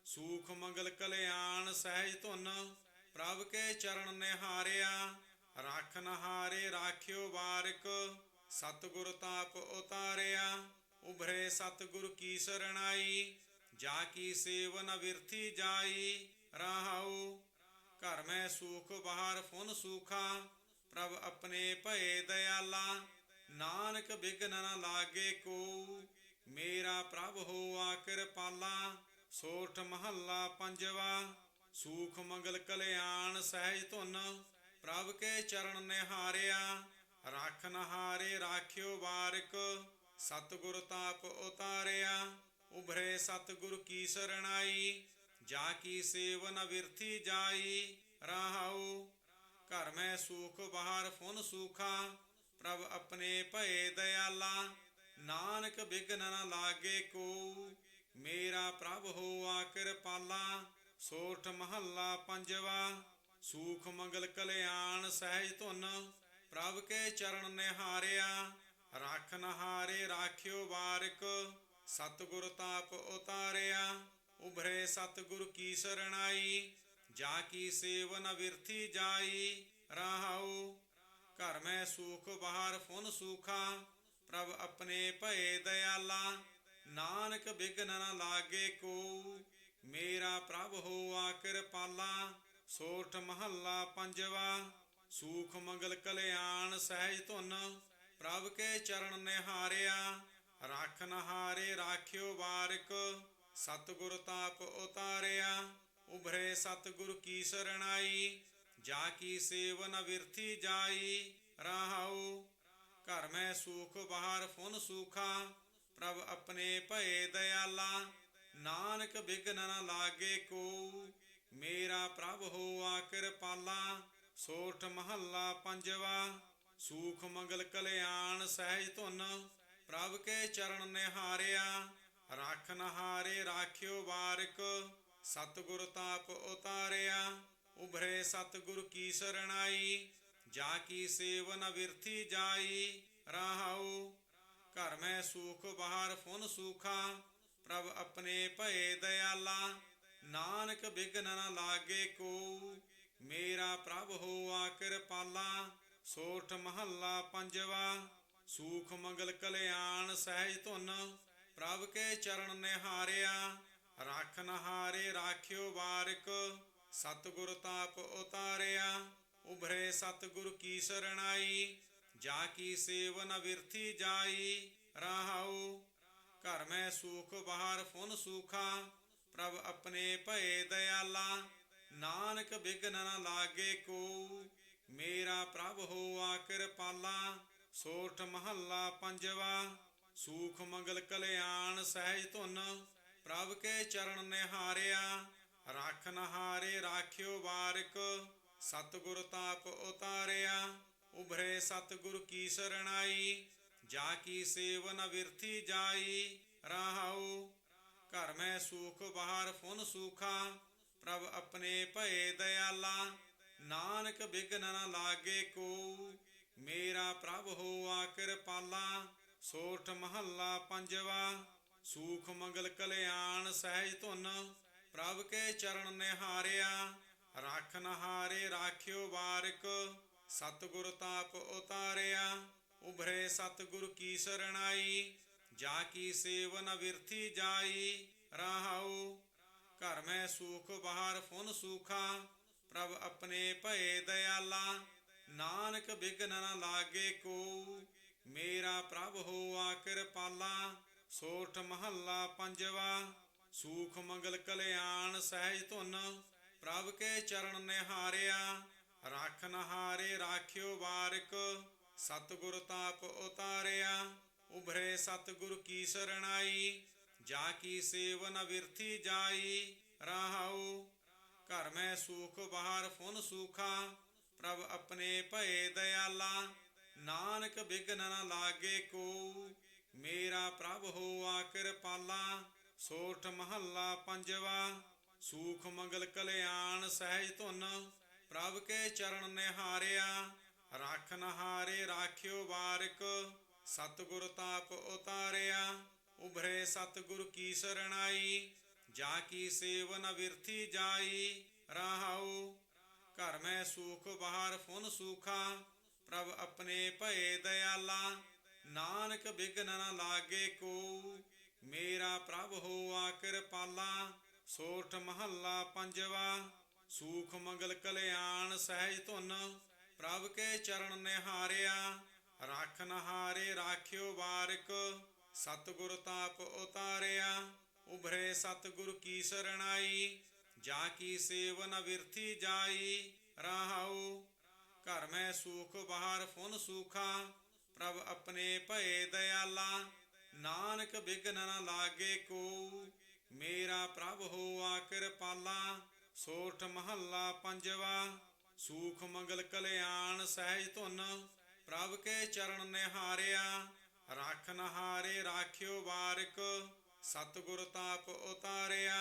ਸੂਖ ਮੰਗਲ ਕਲਿਆਣ ਸਹਿਜ ਧੁਨ, ਪ੍ਰਭ ਕੇ ਚਰਨ ਨਿਹਾਰਿਆ। ਰਾਖਨ ਹਾਰੇ ਰਾਖਿਓ ਬਾਰਿਕ, ਸਤਿਗੁਰ ਤਾਪ ਉਤਾਰਿਆ। ਉਭਰੇ ਸਤਿਗੁਰ ਕੀ ਸਰਣਾਈ, ਜਾ ਕੀ ਸੇਵਨ ਬਿਰਥੀ ਜਾਈ। ਰਹਾਉ ਘਰ ਮੈਂ ਸੂਖ ਬਾਹਰ ਫੁਨ ਸੂਖਾ, ਪ੍ਰਭ ਆਪਣੇ ਭਏ ਦਇਆਲਾ। ਨਾਨਕ ਬਿਘਨ ਨ ਲਾਗੇ ਕੋ, ਮੇਰਾ ਪ੍ਰਭ ਹੋਆ ਕਿਰਪਾਲਾ। ਸੋਠ ਮਹੱਲਾ ਪੰਜਵਾ। ਸੂਖ ਮੰਗਲ ਕਲਿਆਣ ਸਹਿਜ ਧੁਨ, ਪ੍ਰਭ ਕੇ ਚਰਨ ਨਿਹਾਰਿਆ। ਰਾਖਨ ਹਾਰੇ ਰਾਖਿਓ ਬਾਰਿਕ, ਸਤਿਗੁਰ ਤਾਪ ਉਤਾਰਿਆ। ਉਭਰੇ ਸਤਿਗੁਰ ਕੀ ਸਰਣਾਈ, ਜਾ ਕੀ ਸੇਵਨ ਬਿਰਥੀ ਜਾਈ। ਰਹਾਉ ਘਰ ਮੈਂ ਸੂਖ ਬਾਹਰ ਫੁਨ ਸੂਖਾ, ਪ੍ਰਭ ਆਪਣੇ ਭਏ ਦਇਆਲਾ। ਨਾਨਕ ਬਿਘਨ ਨ ਲਾਗੇ ਕੋ, ਮੇਰਾ ਪ੍ਰਭ ਹੋਆ ਕਿਰਪਾਲਾ। ਸੋਠ ਮਹੱਲਾ ਪੰਜਵਾ। ਸੂਖ ਮੰਗਲ ਕਲਿਆਣ ਸਹਿਜ ਧੁਨ, ਪ੍ਰਭ ਕੇ ਚਰਨ ਨਿਹਾਰਿਆ। ਰੱਖ ਨਹਾਰੇ ਰਾਖਿਓ ਬਾਰਿਕ, ਸਤਿਗੁਰ ਤਾਪ ਉਤਾਰਿਆ। ਉਭਰੇ ਸਤਿਗੁਰ ਕੀ ਸਰਣਾਈ, ਜਾ ਕੀ ਸੇਵਨ ਬਿਰਥੀ ਜਾਈ। ਰਹਾਉ ਘਰ ਮੈਂ ਸੂਖ ਬਾਹਰ ਫੁਨ ਸੂਖਾ, ਪ੍ਰਭ ਆਪਣੇ ਭਏ ਦਇਆਲਾ। ਨਾਨਕ ਬਿਘਨ ਨ ਲਾਗੇ ਕੋ, ਮੇਰਾ ਪ੍ਰਭ ਹੋਆ ਕਿਰਪਾਲਾ। ਸੋਠ ਮਹੱਲਾ ਪੰਜਵਾ। ਸੂਖ ਮੰਗਲ ਕਲਿਆਣ ਸਹਿਜ ਧੁਨ, ਪ੍ਰਭ ਕੇ ਚਰਨ ਨਿਹਾਰਿਆ। ਰੱਖ ਨਹਾਰੇ ਰਾਖਿਓ ਬਾਰਿਕ, ਸਤਿਗੁਰ ਤਾਪ ਉਤਾਰਿਆ। ਉਭਰੇ ਸਤਿਗੁਰ ਕੀ ਸਰਣਾਈ, ਜਾ ਕੀ ਸੇਵਨ ਬਿਰਥੀ ਜਾਈ। ਰਹਾਉ ਘਰ ਮੈਂ ਸੂਖ ਬਾਹਰ ਫੁਨ ਸੂਖਾ, ਪ੍ਰਭ ਆਪਣੇ ਭਏ ਦਇਆਲਾ। ਨਾਨਕ ਬਿਘਨ ਨ ਲਾਗੇ ਕੋ, ਮੇਰਾ ਪ੍ਰਭ ਹੋਆ ਕਿਰਪਾਲਾ। ਸੋਠ ਮਹੱਲਾ ਪੰਜਵਾ। ਸੂਖ ਮੰਗਲ ਕਲਿਆਣ ਸਹਿਜ ਧੁਨ, ਪ੍ਰਭ ਕੇ ਚਰਨ ਨਿਹਾਰਿਆ। ਰੱਖ ਨਹਾਰੇ ਰਾਖਿਓ ਬਾਰਿਕ, ਸਤਿਗੁਰ ਤਾਪ ਉਤਾਰਿਆ। ਉਭਰੇ ਸਤਿਗੁਰ ਕੀ ਸਰਣਾਈ, ਜਾ ਕੀ ਸੇਵਨ ਬਿਰਥੀ ਜਾਈ। ਰਹਾਉ ਘਰ ਮੈਂ ਸੂਖ ਬਾਹਰ ਫੁਨ ਸੂਖਾ, ਪ੍ਰਭ ਆਪਣੇ ਭਏ ਦਇਆਲਾ। ਨਾਨਕ ਬਿਘਨ ਨ ਲਾਗੇ ਕੋ, ਮੇਰਾ ਪ੍ਰਭ ਹੋਆ ਕਿਰਪਾਲਾ। ਸੋਠ ਮਹੱਲਾ ਪੰਜਵਾ। ਸੂਖ ਮੰਗਲ ਕਲਿਆਣ ਸਹਿਜ ਧੁਨ, ਪ੍ਰਭ ਕੇ ਚਰਨ ਨਿਹਾਰਿਆ। ਰੱਖ ਨਹਾਰੇ ਰਾਖਿਓ ਬਾਰਿਕ, ਸਤਿਗੁਰ ਤਾਪ ਉਤਾਰਿਆ। ਉਭਰੇ ਸਤਿਗੁਰ ਕੀ ਸਰਣਾਈ, ਜਾ ਕੀ ਸੇਵਨ ਬਿਰਥੀ ਜਾਈ। ਰਹਾਉ ਘਰ ਮੈਂ ਸੂਖ ਬਾਹਰ ਫੁਨ ਸੂਖਾ, ਪ੍ਰਭ ਆਪਣੇ ਭਏ ਦਇਆਲਾ। ਨਾਨਕ ਬਿਘਨ ਨ ਲਾਗੇ ਕੋ, ਮੇਰਾ ਪ੍ਰਭ ਹੋਆ ਕਿਰਪਾਲਾ। ਸੋਠ ਮਹੱਲਾ ਪੰਜਵਾ। ਸੂਖ ਮੰਗਲ ਕਲਿਆਣ ਸਹਿਜ ਧੁਨ, ਪ੍ਰਭ ਕੇ ਚਰਨ ਨਿਹਾਰਿਆ। ਰੱਖ ਨਹਾਰੇ ਰਾਖਿਓ ਬਾਰਿਕ, ਸਤਿਗੁਰ ਤਾਪ ਉਤਾਰਿਆ। ਉਭਰੇ ਸਤਿਗੁਰ ਕੀ ਸਰਣਾਈ, ਜਾ ਕੀ ਸੇਵਨ ਬਿਰਥੀ ਜਾਈ। ਰਹਾਉ ਘਰ ਮੈਂ ਸੂਖ ਬਾਹਰ ਫੁਨ ਸੂਖਾ, ਪ੍ਰਭ ਆਪਣੇ ਭਏ ਦਇਆਲਾ। ਨਾਨਕ ਬਿਘਨ ਨ ਲਾਗੇ ਕੋ, ਮੇਰਾ ਪ੍ਰਭ ਹੋਆ ਕਿਰਪਾਲਾ। ਸੋਠ ਮਹੱਲਾ ਪੰਜਵਾ। ਸੂਖ ਮੰਗਲ ਕਲਿਆਣ ਸਹਿਜ ਧੁਨ, ਪ੍ਰਭ ਕੇ ਚਰਨ ਨਿਹਾਰਿਆ। ਰੱਖ ਨਹਾਰੇ ਰਾਖਿਓ ਬਾਰਿਕ, ਸਤਿਗੁਰ ਤਾਪ ਉਤਾਰਿਆ। ਉਭਰੇ ਸਤਿਗੁਰ ਕੀ ਸਰਣਾਈ, ਜਾ ਕੀ ਸੇਵਨ ਬਿਰਥੀ ਜਾਈ। ਰਹਾਉ ਘਰ ਮੈਂ ਸੂਖ ਬਾਹਰ ਫੁਨ ਸੂਖਾ, ਪ੍ਰਭ ਆਪਣੇ ਭਏ ਦਇਆਲਾ। ਨਾਨਕ ਬਿਘਨ ਨ ਲਾਗੇ ਕੋ, ਮੇਰਾ ਪ੍ਰਭ ਹੋਆ ਕਿਰਪਾਲਾ। ਸੋਠ ਮਹੱਲਾ ਪੰਜਵਾ। ਸੂਖ ਮੰਗਲ ਕਲਿਆਣ ਸਹਿਜ ਧੁਨ, ਪ੍ਰਭ ਕੇ ਚਰਨ ਨਿਹਾਰਿਆ। ਰੱਖ ਨਹਾਰੇ ਰਾਖਿਓ ਬਾਰਿਕ, ਸਤਿਗੁਰ ਤਾਪ ਉਤਾਰਿਆ। ਉਭਰੇ ਸਤਿਗੁਰ ਕੀ ਸਰਣਾਈ, ਜਾ ਕੀ ਸੇਵਨ ਬਿਰਥੀ ਜਾਈ। ਰਹਾਉ ਘਰ ਮੈਂ ਸੂਖ ਬਾਹਰ ਫੁਨ ਸੂਖਾ, ਪ੍ਰਭ ਆਪਣੇ ਭਏ ਦਇਆਲਾ। ਨਾਨਕ ਬਿਘਨ ਨ ਲਾਗੇ ਕੋ, ਮੇਰਾ ਪ੍ਰਭ ਹੋਆ ਕਿਰਪਾਲਾ। ਸੋਠ ਮਹੱਲਾ ਪੰਜਵਾ। ਸੂਖ ਮੰਗਲ ਕਲਿਆਣ ਸਹਿਜ ਧੁਨ, ਪ੍ਰਭ ਕੇ ਚਰਨ ਨਿਹਾਰਿਆ। ਰੱਖ ਨਹਾਰੇ ਰਾਖਿਓ ਬਾਰਿਕ, ਸਤਿਗੁਰ ਤਾਪ ਉਤਾਰਿਆ। ਉਭਰੇ ਸਤਿਗੁਰ ਕੀ ਸਰਣਾਈ, ਜਾ ਕੀ ਸੇਵਨ ਬਿਰਥੀ ਜਾਈ। ਰਹਾਉ ਘਰ ਮੈਂ ਸੂਖ ਬਾਹਰ ਫੁਨ ਸੂਖਾ, ਪ੍ਰਭ ਆਪਣੇ ਭਏ ਦਇਆਲਾ। ਨਾਨਕ ਬਿਘਨ ਨ ਲਾਗੇ ਕੋ, ਮੇਰਾ ਪ੍ਰਭ ਹੋਆ ਕਿਰਪਾਲਾ। ਸੋਠ ਮਹੱਲਾ ਪੰਜਵਾ। ਸੂਖ ਮੰਗਲ ਕਲਿਆਣ ਸਹਿਜ ਧੁਨ, ਪ੍ਰਭ ਕੇ ਚਰਨ ਨਿਹਾਰਿਆ। ਰੱਖ ਨਹਾਰੇ ਰਾਖਿਓ ਬਾਰਿਕ, ਸਤਿਗੁਰ ਤਾਪ ਉਤਾਰਿਆ। ਉਭਰੇ ਸਤਿਗੁਰ ਕੀ ਸਰਣਾਈ, ਜਾ ਕੀ ਸੇਵਨ ਬਿਰਥੀ ਜਾਈ। ਰਹਾਉ ਘਰ ਮੈਂ ਸੂਖ ਬਾਹਰ ਫੁਨ ਸੂਖਾ, ਪ੍ਰਭ ਆਪਣੇ ਭਏ ਦਇਆਲਾ। ਨਾਨਕ ਬਿਘਨ ਨ ਲਾਗੇ ਕੋ, ਮੇਰਾ ਪ੍ਰਭ ਹੋਆ ਕਿਰਪਾਲਾ। ਸੋਠ ਮਹੱਲਾ ਸੂਖ ਮੰਗਲ ਕਲਿਆਣ ਸਹਿਜ ਧੁਨ, ਪ੍ਰਭ ਕੇ ਚਰਨ ਨਿਹਾਰਿਆ। ਰੱਖ ਨਹਾਰੇ ਰਾਖਿਓ ਬਾਰਿਕ, ਸਤਿਗੁਰ ਤਾਪ ਉਤਾਰਿਆ। ਉਭਰੇ ਸਤਿਗੁਰ ਕੀ ਸਰਣਾਈ, ਜਾ ਕੀ ਸੇਵਨ ਬਿਰਥੀ ਜਾਈ। ਰਹਾਉ ਘਰ ਮੈਂ ਸੂਖ ਬਾਹਰ ਫੁਨ ਸੂਖਾ, ਪ੍ਰਭ ਆਪਣੇ ਭਏ ਦਇਆਲਾ। ਨਾਨਕ ਬਿਘਨ ਨ ਲਾਗੇ ਕੋ, ਮੇਰਾ ਪ੍ਰਭ ਹੋਆ ਕਿਰਪਾਲਾ। ਸੋਠ ਮਹੱਲਾ ਪੰਜਵਾ। ਸੂਖ ਮੰਗਲ ਕਲਿਆਣ ਸਹਿਜ ਧੁਨ ਪ੍ਰਭ ਕੇ ਚਰਨ ਨਿਹਾਰਿਆ। ਰਾਖਨ ਹਾਰੇ ਰਾਖਿਓ ਵਾਰਿਕ ਸਤਿਗੁਰ ਤਾਪ ਉਤਾਰਿਆ।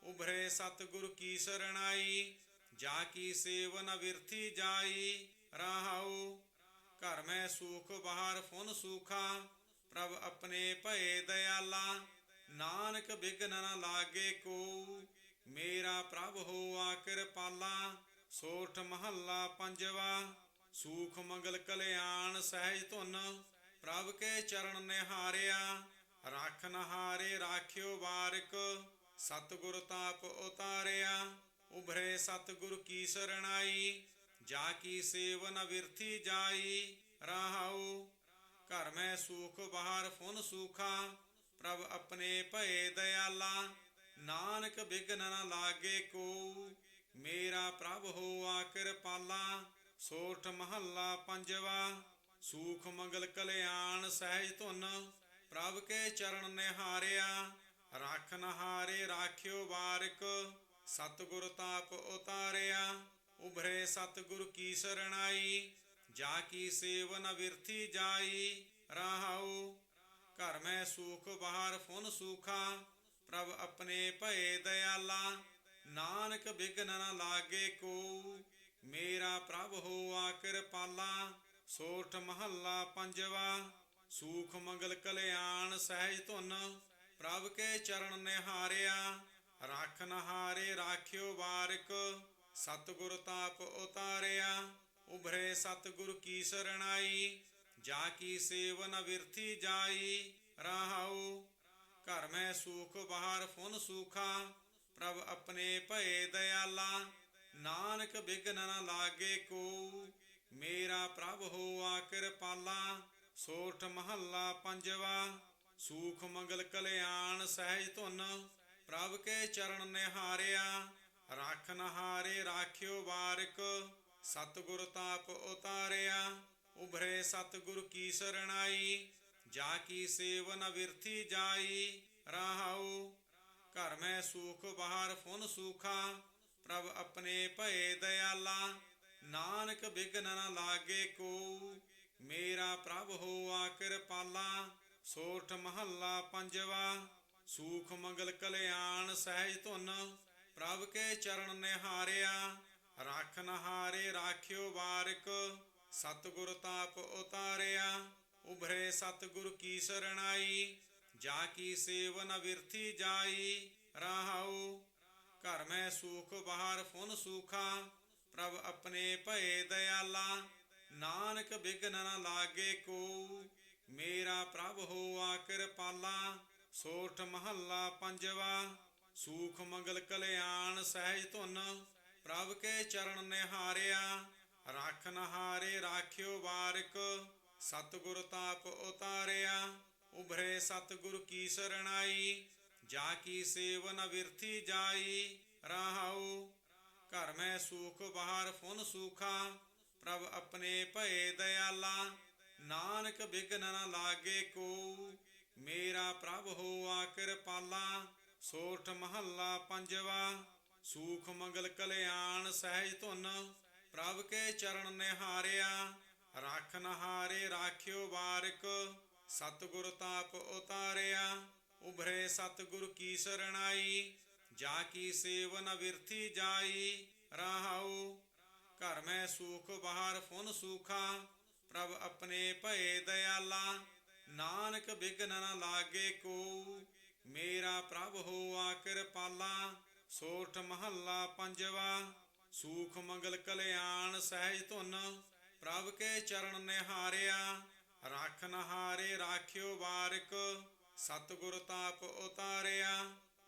ਉਭਰੇ ਸਤਿਗੁਰ ਕੀ ਸਰਣਾਈ ਜਾ ਕੀ ਸੇਵਨ ਬਿਰਥੀ ਜਾਈ। ਰਹਾਉ ਘਰ ਮੈਂ ਸੂਖ ਬਾਹਰ ਫੁਨ ਸੂਖਾ ਪ੍ਰਭ ਆਪਣੇ ਭਏ ਦਇਆਲਾ। ਨਾਨਕ ਬਿਘਨ ਨ ਲਾਗੇ ਕੋ ਮੇਰਾ ਪ੍ਰਭ ਹੋਆ ਕਿਰਪਾਲਾ। ਸੋਠ ਮਹੱਲਾ ਪੰਜਵਾ। ਸੂਖ ਮੰਗਲ ਕਲਿਆਣ ਸਹਿਜ ਧੁਨ ਪ੍ਰਭ ਕੇ ਚਰਨ ਨਿਹਾਰਿਆ। ਰਾਖਨ ਹਾਰੇ ਰਾਖਿਓ ਵਾਰਿਕ ਸਤਿਗੁਰ ਤਾਪ ਉਤਾਰਿਆ। ਉਭਰੇ ਸਤਿਗੁਰ ਕੀ ਸਰਣਾਈ ਜਾ ਕੀ ਸੇਵਨ ਬਿਰਥੀ ਜਾਈ। ਰਹਾਉ ਘਰ ਮੈਂ ਸੂਖ ਬਾਹਰ ਫੁਨ ਸੂਖਾ ਪ੍ਰਭ ਆਪਣੇ ਭਏ ਦਇਆਲਾ। ਨਾਨਕ ਬਿਘਨ ਨ ਲਾਗੇ ਕੋ ਮੇਰਾ ਪ੍ਰਭ ਹੋਆ ਕਿਰਪਾਲਾ। ਸੋਠ ਮਹੱਲਾ ਪੰਜਵਾ। ਸੂਖ ਮੰਗਲ ਕਲਿਆਣ ਸਹਿਜ ਧੁਨ ਪ੍ਰਭ ਕੇ ਚਰਨ ਨਿਹਾਰਿਆ। ਰਾਖਨ ਹਾਰੇ ਰਾਖਿਓ ਵਾਰਿਕ ਸਤਿਗੁਰ ਤਾਪ ਉਤਾਰਿਆ। ਉਭਰੇ ਸਤਿਗੁਰ ਕੀ ਸਰਣਾਈ ਜਾ ਕੀ ਸੇਵਨ ਬਿਰਥੀ ਜਾਈ। ਰਹਾਉ ਘਰ ਮੈਂ ਸੂਖ ਬਾਹਰ ਫੁਨ ਸੂਖਾ ਪ੍ਰਭ ਆਪਣੇ ਭਏ ਦਇਆਲਾ। ਨਾਨਕ ਬਿਘਨ ਨ ਲਾਗੇ ਕੋ ਮੇਰਾ ਪ੍ਰਭ ਹੋਆ ਕਿਰਪਾਲਾ। ਸੋਠ ਮਹੱਲਾ ਪੰਜਵਾ। ਸੂਖ ਮੰਗਲ ਕਲਿਆਣ ਸਹਿਜ ਧੁਨ ਪ੍ਰਭ ਕੇ ਚਰਨ ਨਿਹਾਰਿਆ। ਰਾਖਨ ਹਾਰੇ ਰਾਖਿਓ ਵਾਰਿਕ ਸਤਿਗੁਰ ਤਾਪ ਉਤਾਰਿਆ। ਉਭਰੇ ਸਤਿਗੁਰ ਕੀ ਸਰਣਾਈ ਜਾ ਕੀ ਸੇਵਨ ਬਿਰਥੀ ਜਾਈ। ਰਹਾਉ ਘਰ ਮੈਂ ਸੂਖ ਬਾਹਰ ਫੁਨ ਸੂਖਾ ਪ੍ਰਭ ਆਪਣੇ ਭਏ ਦਇਆਲਾ। ਨਾਨਕ ਬਿਘਨ ਨ ਲਾਗੇ ਕੋ ਮੇਰਾ ਪ੍ਰਭ ਹੋਆ ਕਿਰਪਾਲਾ। ਸੋਠ ਮਹੱਲਾ ਪੰਜਵਾ। ਸੂਖ ਮੰਗਲ ਕਲਿਆਣ ਸਹਿਜ ਧੁਨ ਪ੍ਰਭ ਕੇ ਚਰਨ ਨਿਹਾਰਿਆ। ਰਾਖਨ ਹਾਰੇ ਰਾਖਿਓ ਵਾਰਿਕ ਸਤਿਗੁਰ ਤਾਪ ਉਤਾਰਿਆ। ਉਭਰੇ ਸਤਿਗੁਰ ਕੀ ਸਰਣਾਈ ਜਾ ਕੀ ਸੇਵਨ ਬਿਰਥੀ ਜਾਈ। ਰਹਾਉ ਘਰ ਮੈਂ ਸੂਖ ਬਾਹਰ ਫੁਨ ਸੂਖਾ ਪ੍ਰਭ ਆਪਣੇ ਭਏ ਦਇਆਲਾ। ਨਾਨਕ ਬਿਘਨ ਨ ਲਾਗੇ ਕੋ ਮੇਰਾ ਪ੍ਰਭ ਹੋਆ ਕਿਰਪਾਲਾ। ਸੋਠ ਮਹੱਲਾ ਪੰਜਵਾ। ਸੂਖ ਮੰਗਲ ਕਲਿਆਣ ਸਹਿਜ ਧੁਨ ਪ੍ਰਭ ਕੇ ਚਰਨ ਨਿਹਾਰਿਆ। ਰਾਖਨ ਹਾਰੇ ਰਾਖਿਓ ਵਾਰਿਕ ਸਤਿਗੁਰ ਤਾਪ ਉਤਾਰਿਆ। ਉਭਰੇ ਸਤਿਗੁਰ ਕੀ ਸਰਣਾਈ ਜਾ ਕੀ ਸੇਵਨ ਬਿਰਥੀ ਜਾਈ। ਰਹਾਉ ਘਰ ਮੈਂ ਸੂਖ ਬਾਹਰ ਫੁਨ ਸੂਖਾ ਪ੍ਰਭ ਆਪਣੇ ਭਏ ਦਇਆਲਾ। ਨਾਨਕ ਬਿਘਨ ਨ ਲਾਗੇ ਕੋ ਮੇਰਾ ਪ੍ਰਭ ਹੋਆ ਕਿਰਪਾਲਾ। ਸੋਠ ਮਹੱਲਾ ਪੰਜਵਾ। ਸੂਖ ਮੰਗਲ ਕਲਿਆਣ ਸਹਿਜ ਧੁਨ ਪ੍ਰਭ ਕੇ ਚਰਨ ਨਿਹਾਰਿਆ। ਰਾਖਨ ਹਾਰੇ ਰਾਖਿਓ ਵਾਰਿਕ ਸਤਿਗੁਰ ਤਾਪ ਉਤਾਰਿਆ। ਉਭਰੇ ਸਤਿਗੁਰ ਕੀ ਸਰਣਾਈ ਜਾ ਕੀ ਸੇਵਨ ਬਿਰਥੀ ਜਾਈ। ਰਹਾਉ ਘਰ ਮੈਂ ਸੂਖ ਬਾਹਰ ਫੁਨ ਸੂਖਾ ਪ੍ਰਭ ਆਪਣੇ ਭਏ ਦਇਆਲਾ। ਨਾਨਕ ਬਿਘਨ ਨ ਲਾਗੇ ਕੋ ਮੇਰਾ ਪ੍ਰਭ ਹੋਆ ਕਿਰਪਾਲਾ। ਸੋਠ ਮਹੱਲਾ ਪੰਜਵਾ। ਸੂਖ ਮੰਗਲ ਕਲਿਆਣ ਸਹਿਜ ਧੁਨ ਪ੍ਰਭ ਕੇ ਚਰਨ ਨਿਹਾਰਿਆ। ਰਾਖਨ ਹਾਰੇ ਰਾਖਿਓ ਵਾਰਿਕ ਸਤਿਗੁਰ ਤਾਪ ਉਤਾਰਿਆ। ਉਭਰੇ ਸਤਿਗੁਰ ਕੀ ਸਰਣਾਈ ਜਾ ਕੀ ਸੇਵਨ ਬਿਰਥੀ ਜਾਈ। ਰਹਾਉ ਘਰ ਮੈਂ ਸੂਖ ਬਾਹਰ ਫੁਨ ਸੂਖਾ ਪ੍ਰਭ ਆਪਣੇ ਭਏ ਦਇਆਲਾ। ਨਾਨਕ ਬਿਘਨ ਨ ਲਾਗੇ ਕੋ ਮੇਰਾ ਪ੍ਰਭ ਹੋਆ ਕਿਰਪਾਲਾ। ਸੋਠ ਮਹੱਲਾ ਪੰਜਵਾ। ਸੂਖ ਮੰਗਲ ਕਲਿਆਣ ਸਹਿਜ ਧੁਨ ਪ੍ਰਭ ਕੇ ਚਰਨ ਨਿਹਾਰਿਆ। ਰਾਖਨ ਹਾਰੇ ਰਾਖਿਓ ਵਾਰਿਕ ਸਤਿਗੁਰ ਤਾਪ ਉਤਾਰਿਆ।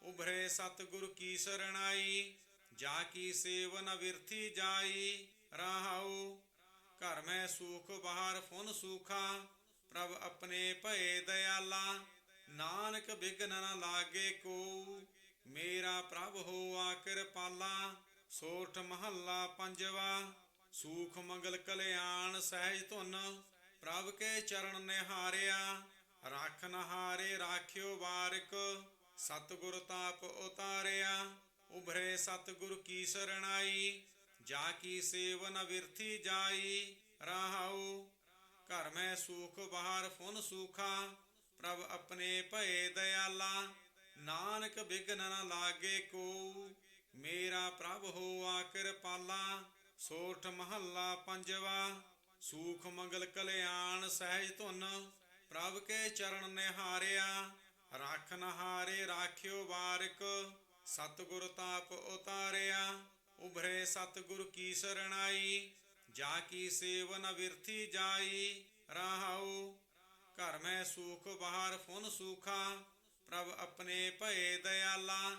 ਉਭਰੇ ਸਤਿਗੁਰ ਕੀ ਸਰਣਾਈ ਜਾ ਕੀ ਸੇਵਨ ਬਿਰਥੀ ਜਾਈ। ਰਹਾਉ ਘਰ ਮੈਂ ਸੂਖ ਬਾਹਰ ਫੁਨ ਸੂਖਾ ਪ੍ਰਭ ਆਪਣੇ ਭਏ ਦਇਆਲਾ। ਨਾਨਕ ਬਿਘਨ ਨ ਲਾਗੇ ਕੋ ਮੇਰਾ ਪ੍ਰਭ ਹੋਆ ਕਿਰਪਾਲਾ। ਸੋਠ ਮਹੱਲਾ ਪੰਜਵਾ। ਸੂਖ ਮੰਗਲ ਕਲਿਆਣ ਸਹਿਜ ਧੁਨ ਪ੍ਰਭ ਕੇ ਚਰਨ ਨਿਹਾਰਿਆ। ਰਾਖਨ ਹਾਰੇ ਰਾਖਿਓ ਵਾਰਿਕ ਸਤਿਗੁਰ ਤਾਪ ਉਤਾਰਿਆ। ਉਭਰੇ ਸਤਿਗੁਰ ਕੀ ਸਰਣਾਈ ਜਾ ਕੀ ਸੇਵ ਨ ਬਿਰਥੀ ਜਾਈ। ਰਹਾਉ ਘਰ ਮੈਂ ਸੂਖ ਬਾਹਰ ਫੁਨ ਸੂਖਾ, ਪ੍ਰਭ ਆਪਣੇ ਭਏ ਦਇਆਲਾ। ਨਾਨਕ ਬਿਘਨ ਨ ਲਾਗੇ ਕੋ, ਮੇਰਾ ਪ੍ਰਭ ਹੋਆ ਕਿਰਪਾਲਾ। ਸੋਠ ਮਹੱਲਾ ਪੰਜਵਾ। ਸੂਖ ਮੰਗਲ ਕਲਿਆਣ ਸਹਿਜ ਧੁਨ, ਪ੍ਰਭ ਕੇ ਚਰਨ ਨਿਹਾਰਿਆ। ਰੱਖ ਨਹਾਰੇ ਰਾਖਿਓ ਬਾਰਿਕ, ਸਤਿਗੁਰ ਤਾਪ ਉਤਾਰਿਆ। ਉਭਰੇ ਸਤਿਗੁਰ ਕੀ ਸਰਣਾਈ, ਜਾ ਕੀ ਸੇਵ ਨ ਬਿਰਥੀ ਜਾਈ। ਰਹਾਉ ਘਰ ਮੈਂ ਸੂਖ ਬਾਹਰ ਫੁਨ ਸੂਖਾ, ਪ੍ਰਭ ਆਪਣੇ ਭਏ ਦਇਆਲਾ।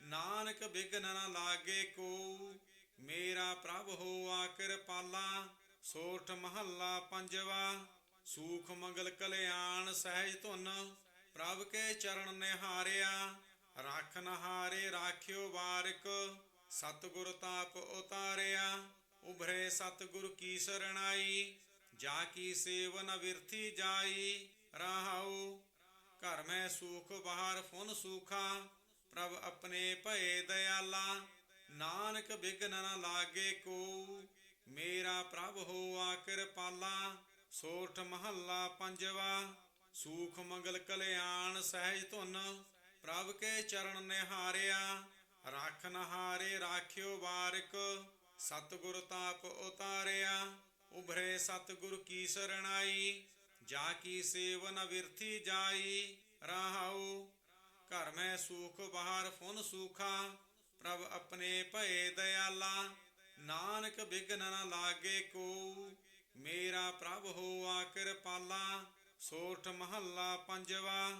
ਨਾਨਕ ਬਿਘਨ ਨ ਲਾਗੇ ਕੋ, ਮੇਰਾ ਪ੍ਰਭ ਹੋਆ ਕਿਰਪਾਲਾ। ਸੋਠ ਮਹੱਲਾ ਪੰਜਵਾ। ਸੂਖ ਮੰਗਲ ਕਲਿਆਣ ਸਹਿਜ ਧੁਨ, ਪ੍ਰਭ ਕੇ ਚਰਨ ਨਿਹਾਰਿਆ। ਰੱਖ ਨਹਾਰੇ ਰਾਖਿਓ ਬਾਰਿਕ, ਸਤਿਗੁਰ ਤਾਪ ਉਤਾਰਿਆ। ਉਭਰੇ ਸਤਿਗੁਰ ਕੀ ਸਰਣਾਈ, ਜਾ ਕੀ ਸੇਵ ਨ ਬਿਰਥੀ ਜਾਈ। ਰਹਾਉ ਘਰ ਮੈਂ ਸੂਖ ਬਾਹਰ ਫੁਨ ਸੂਖਾ, ਪ੍ਰਭ ਆਪਣੇ ਭਏ ਦਇਆਲਾ। ਨਾਨਕ ਬਿਘਨ ਨ ਲਾਗੇ ਕੋ, ਮੇਰਾ ਪ੍ਰਭ ਹੋਆ ਕਿਰਪਾਲਾ। ਸੋਠ ਮਹੱਲਾ ਪੰਜਵਾ। ਸੂਖ ਮੰਗਲ ਕਲਿਆਣ ਸਹਿਜ ਧੁਨ, ਪ੍ਰਭ ਕੇ ਚਰਨ ਨਿਹਾਰਿਆ। ਰੱਖ ਨਹਾਰੇ ਰਾਖਿਓ ਬਾਰਿਕ, ਸਤਿਗੁਰ ਤਾਪ ਉਤਾਰਿਆ। ਉਭਰੇ ਸਤਿਗੁਰ ਕੀ ਸਰਣਾਈ, ਜਾ ਕੀ ਸੇਵ ਨ ਬਿਰਥੀ ਜਾਈ। ਰਹਾਉ ਘਰ ਮੈਂ ਸੂਖ ਬਾਹਰ ਫੁਨ ਸੂਖਾ, ਪ੍ਰਭ ਆਪਣੇ ਭਏ ਦਇਆਲਾ। ਨਾਨਕ ਬਿਘਨ ਨ ਲਾਗੇ ਕੋ, ਮੇਰਾ ਪ੍ਰਭ ਹੋਆ ਕਿਰਪਾਲਾ। ਸੋਠ ਮਹੱਲਾ ਪੰਜਵਾ।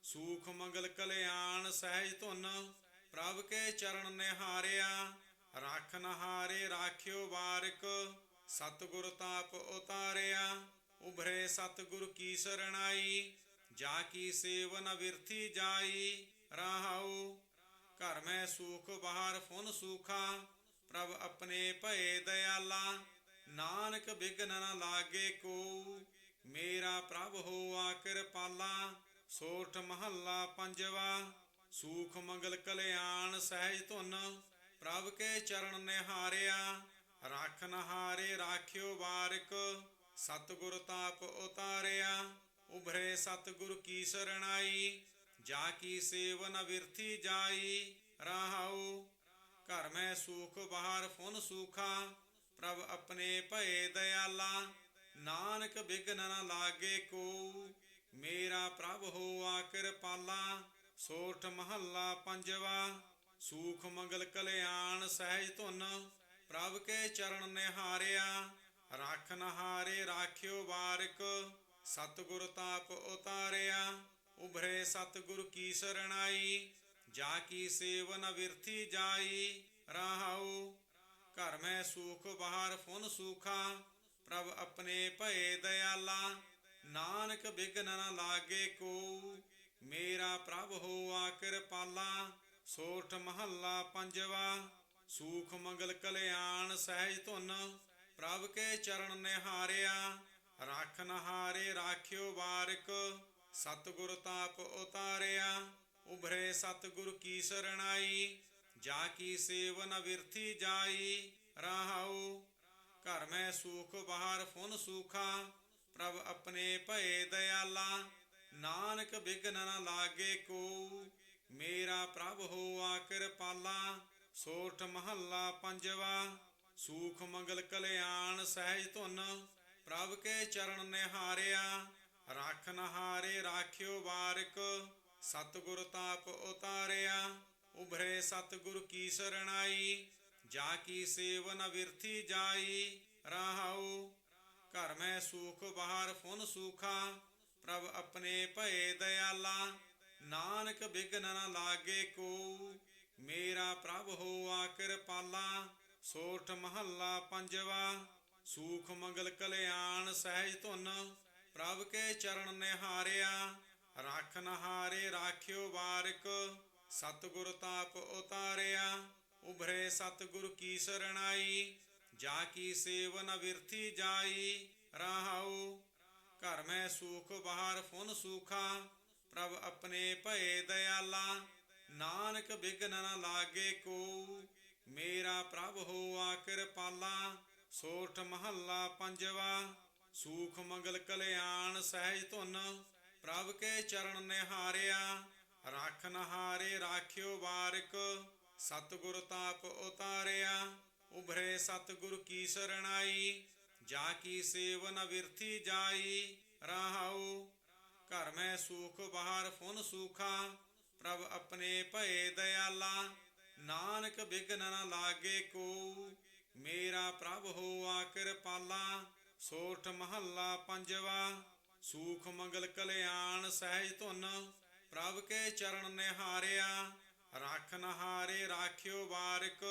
ਸੂਖ ਮੰਗਲ ਕਲਿਆਣ ਸਹਿਜ ਧੁਨ, ਪ੍ਰਭ ਕੇ ਚਰਨ ਨਿਹਾਰਿਆ। ਰੱਖ ਨਹਾਰੇ ਰਾਖਿਓ ਬਾਰਿਕ, ਸਤਿਗੁਰ ਤਾਪ ਉਤਾਰਿਆ। ਉਭਰੇ ਸਤਿਗੁਰ ਕੀ ਸਰਣਾਈ, ਜਾ ਕੀ ਸੇਵ ਨ ਬਿਰਥੀ ਜਾਈ। ਰਹਾਉ ਘਰ ਮੈਂ ਸੂਖ ਬਾਹਰ ਫੁਨ ਸੂਖਾ, ਪ੍ਰਭ ਆਪਣੇ ਭਏ ਦਇਆਲਾ। ਨਾਨਕ ਬਿਘਨ ਨ ਲਾਗੇ ਕੋ, ਮੇਰਾ ਪ੍ਰਭ ਹੋਆ ਕਿਰਪਾਲਾ। ਸੋਠ ਮਹੱਲਾ ਪੰਜਵਾ। ਸੂਖ ਮੰਗਲ ਕਲਿਆਣ ਸਹਿਜ ਧੁਨ, ਪ੍ਰਭ ਕੇ ਚਰਨ ਨਿਹਾਰਿਆ। ਰੱਖ ਨਹਾਰੇ ਰਾਖਿਓ ਬਾਰਿਕ, ਸਤਿਗੁਰ ਤਾਪ ਉਤਾਰਿਆ। ਉਭਰੇ ਸਤਿਗੁਰ ਕੀ ਸਰਣਾਈ, ਜਾ ਕੀ ਸੇਵ ਨ ਬਿਰਥੀ ਜਾਈ। ਰਹਾਉ ਘਰ ਮੈਂ ਸੂਖ ਬਾਹਰ ਫੁਨ ਸੂਖਾ, ਪ੍ਰਭ ਆਪਣੇ ਭਏ ਦਇਆਲਾ। ਨਾਨਕ ਬਿਘਨ ਨ ਲਾਗੇ ਕੋ, ਮੇਰਾ ਪ੍ਰਭ ਹੋਆ ਕਿਰਪਾਲਾ। ਸੋਠ ਮਹੱਲਾ ਪੰਜਵਾ। ਸੂਖ ਮੰਗਲ ਕਲਿਆਣ ਸਹਿਜ ਧੁਨ, ਪ੍ਰਭ ਕੇ ਚਰਨ ਨਿਹਾਰਿਆ। ਰੱਖ ਨਹਾਰੇ ਰਾਖਿਓ ਬਾਰਿਕ, ਸਤਿਗੁਰ ਤਾਪ ਉਤਾਰਿਆ। ਉਭਰੇ ਸਤਿਗੁਰ ਕੀ ਸਰਣਾਈ, ਜਾ ਕੀ ਸੇਵ ਨ ਬਿਰਥੀ ਜਾਈ। ਰਹਾਉ ਘਰ ਮੈਂ ਸੂਖ ਬਾਹਰ ਫੁਨ ਸੂਖਾ, ਪ੍ਰਭ ਆਪਣੇ ਭਏ ਦਇਆਲਾ। ਨਾਨਕ ਬਿਘਨ ਨ ਲਾਗੇ ਕੋ, ਮੇਰਾ ਪ੍ਰਭ ਹੋਆ ਕਿਰਪਾਲਾ। ਸੋਠ ਮਹੱਲਾ ਪੰਜਵਾ। ਸੂਖ ਮੰਗਲ ਕਲਿਆਣ ਸਹਿਜ ਧੁਨ, ਪ੍ਰਭ ਕੇ ਚਰਨ ਨਿਹਾਰਿਆ। ਰੱਖ ਨਹਾਰੇ ਰਾਖਿਓ ਬਾਰਿਕ, ਸਤਿਗੁਰ ਤਾਪ ਉਤਾਰਿਆ। ਉਭਰੇ ਸਤਿਗੁਰ ਕੀ ਸਰਣਾਈ, ਜਾ ਕੀ ਸੇਵ ਨ ਬਿਰਥੀ ਜਾਈ। ਰਹਾਉ ਘਰ ਮੈਂ ਸੂਖ ਬਾਹਰ ਫੁਨ ਸੂਖਾ, ਪ੍ਰਭ ਆਪਣੇ ਭਏ ਦਇਆਲਾ। ਨਾਨਕ ਬਿਘਨ ਨ ਲਾਗੇ ਕੋ, ਮੇਰਾ ਪ੍ਰਭ ਹੋਆ ਕਿਰਪਾਲਾ। ਸੋਠ ਮਹੱਲਾ ਪੰਜਵਾ। ਸੂਖ ਮੰਗਲ ਕਲਿਆਣ ਸਹਿਜ ਧੁਨ, ਪ੍ਰਭ ਕੇ ਚਰਨ ਨਿਹਾਰਿਆ। ਰੱਖ ਨਹਾਰੇ ਰਾਖਿਓ ਬਾਰਿਕ, ਸਤਿਗੁਰ ਤਾਪ ਉਤਾਰਿਆ। ਉਭਰੇ ਸਤਿਗੁਰ ਕੀ ਸਰਣਾਈ, ਜਾ ਕੀ ਸੇਵ ਨ ਬਿਰਥੀ ਜਾਈ। ਰਹਾਉ ਘਰ ਮੈਂ ਸੂਖ ਬਾਹਰ ਫੁਨ ਸੂਖਾ, ਪ੍ਰਭ ਆਪਣੇ ਭਏ ਦਇਆਲਾ। ਨਾਨਕ ਬਿਘਨ ਨ ਲਾਗੇ ਕੋ, ਮੇਰਾ ਪ੍ਰਭ ਹੋਆ ਕਿਰਪਾਲਾ। ਸੋਠ ਮਹੱਲਾ ਪੰਜਵਾ। ਸੂਖ ਮੰਗਲ ਕਲਿਆਣ ਸਹਿਜ ਧੁਨ, ਪ੍ਰਭ ਕੇ ਚਰਨ ਨਿਹਾਰਿਆ। ਰੱਖ ਨਹਾਰੇ ਰਾਖਿਓ ਬਾਰਿਕ, ਸਤਿਗੁਰ ਤਾਪ ਉਤਾਰਿਆ। ਉਭਰੇ ਸਤਿਗੁਰ ਕੀ ਸਰਣਾਈ, ਜਾ ਕੀ ਸੇਵ ਨ ਬਿਰਥੀ ਜਾਈ। ਰਹਾਉ ਘਰ ਮੈਂ ਸੂਖ ਬਾਹਰ ਫੁਨ ਸੂਖਾ, ਪ੍ਰਭ ਆਪਣੇ ਭਏ ਦਇਆਲਾ। ਨਾਨਕ ਬਿਘਨ ਨ ਲਾਗੇ ਕੋ, ਮੇਰਾ ਪ੍ਰਭ ਹੋਆ ਕਿਰਪਾਲਾ। ਸੋਠ ਮਹੱਲਾ ਪੰਜਵਾ। ਸੂਖ ਮੰਗਲ ਕਲਿਆਣ ਸਹਿਜ ਧੁਨ, ਪ੍ਰਭ ਕੇ ਚਰਨ ਨਿਹਾਰਿਆ। ਰਾਖਨ ਹਾਰੇ ਰਾਖਿਓ ਵਾਰਿਕ, ਸਤਿਗੁਰ ਤਾਪ ਉਤਾਰਿਆ। ਉਭਰੇ ਸਤਿਗੁਰ ਕੀ ਸਰਣਾਈ, ਜਾ ਕੀ ਸੇਵਨ ਬਿਰਥੀ ਜਾਈ। ਰਹਾਉ ਘਰ ਮੈਂ ਸੂਖ ਬਾਹਰ ਫੁਨ ਸੂਖਾ, ਪ੍ਰਭ ਆਪਣੇ ਭਏ ਦਇਆਲਾ। ਨਾਨਕ ਬਿਘਨ ਨ ਲਾਗੇ ਕੋ, ਮੇਰਾ ਪ੍ਰਭ ਹੋਆ ਕਿਰਪਾਲਾ। ਸੋਠ ਮਹੱਲਾ ਪੰਜਵਾ। ਸੂਖ ਮੰਗਲ ਕਲਿਆਣ ਸਹਿਜ ਧੁਨ, ਪ੍ਰਭ ਕੇ ਚਰਨ ਨਿਹਾਰਿਆ। ਰਾਖਨ ਹਾਰੇ ਰਾਖਿਓ ਵਾਰਿਕ,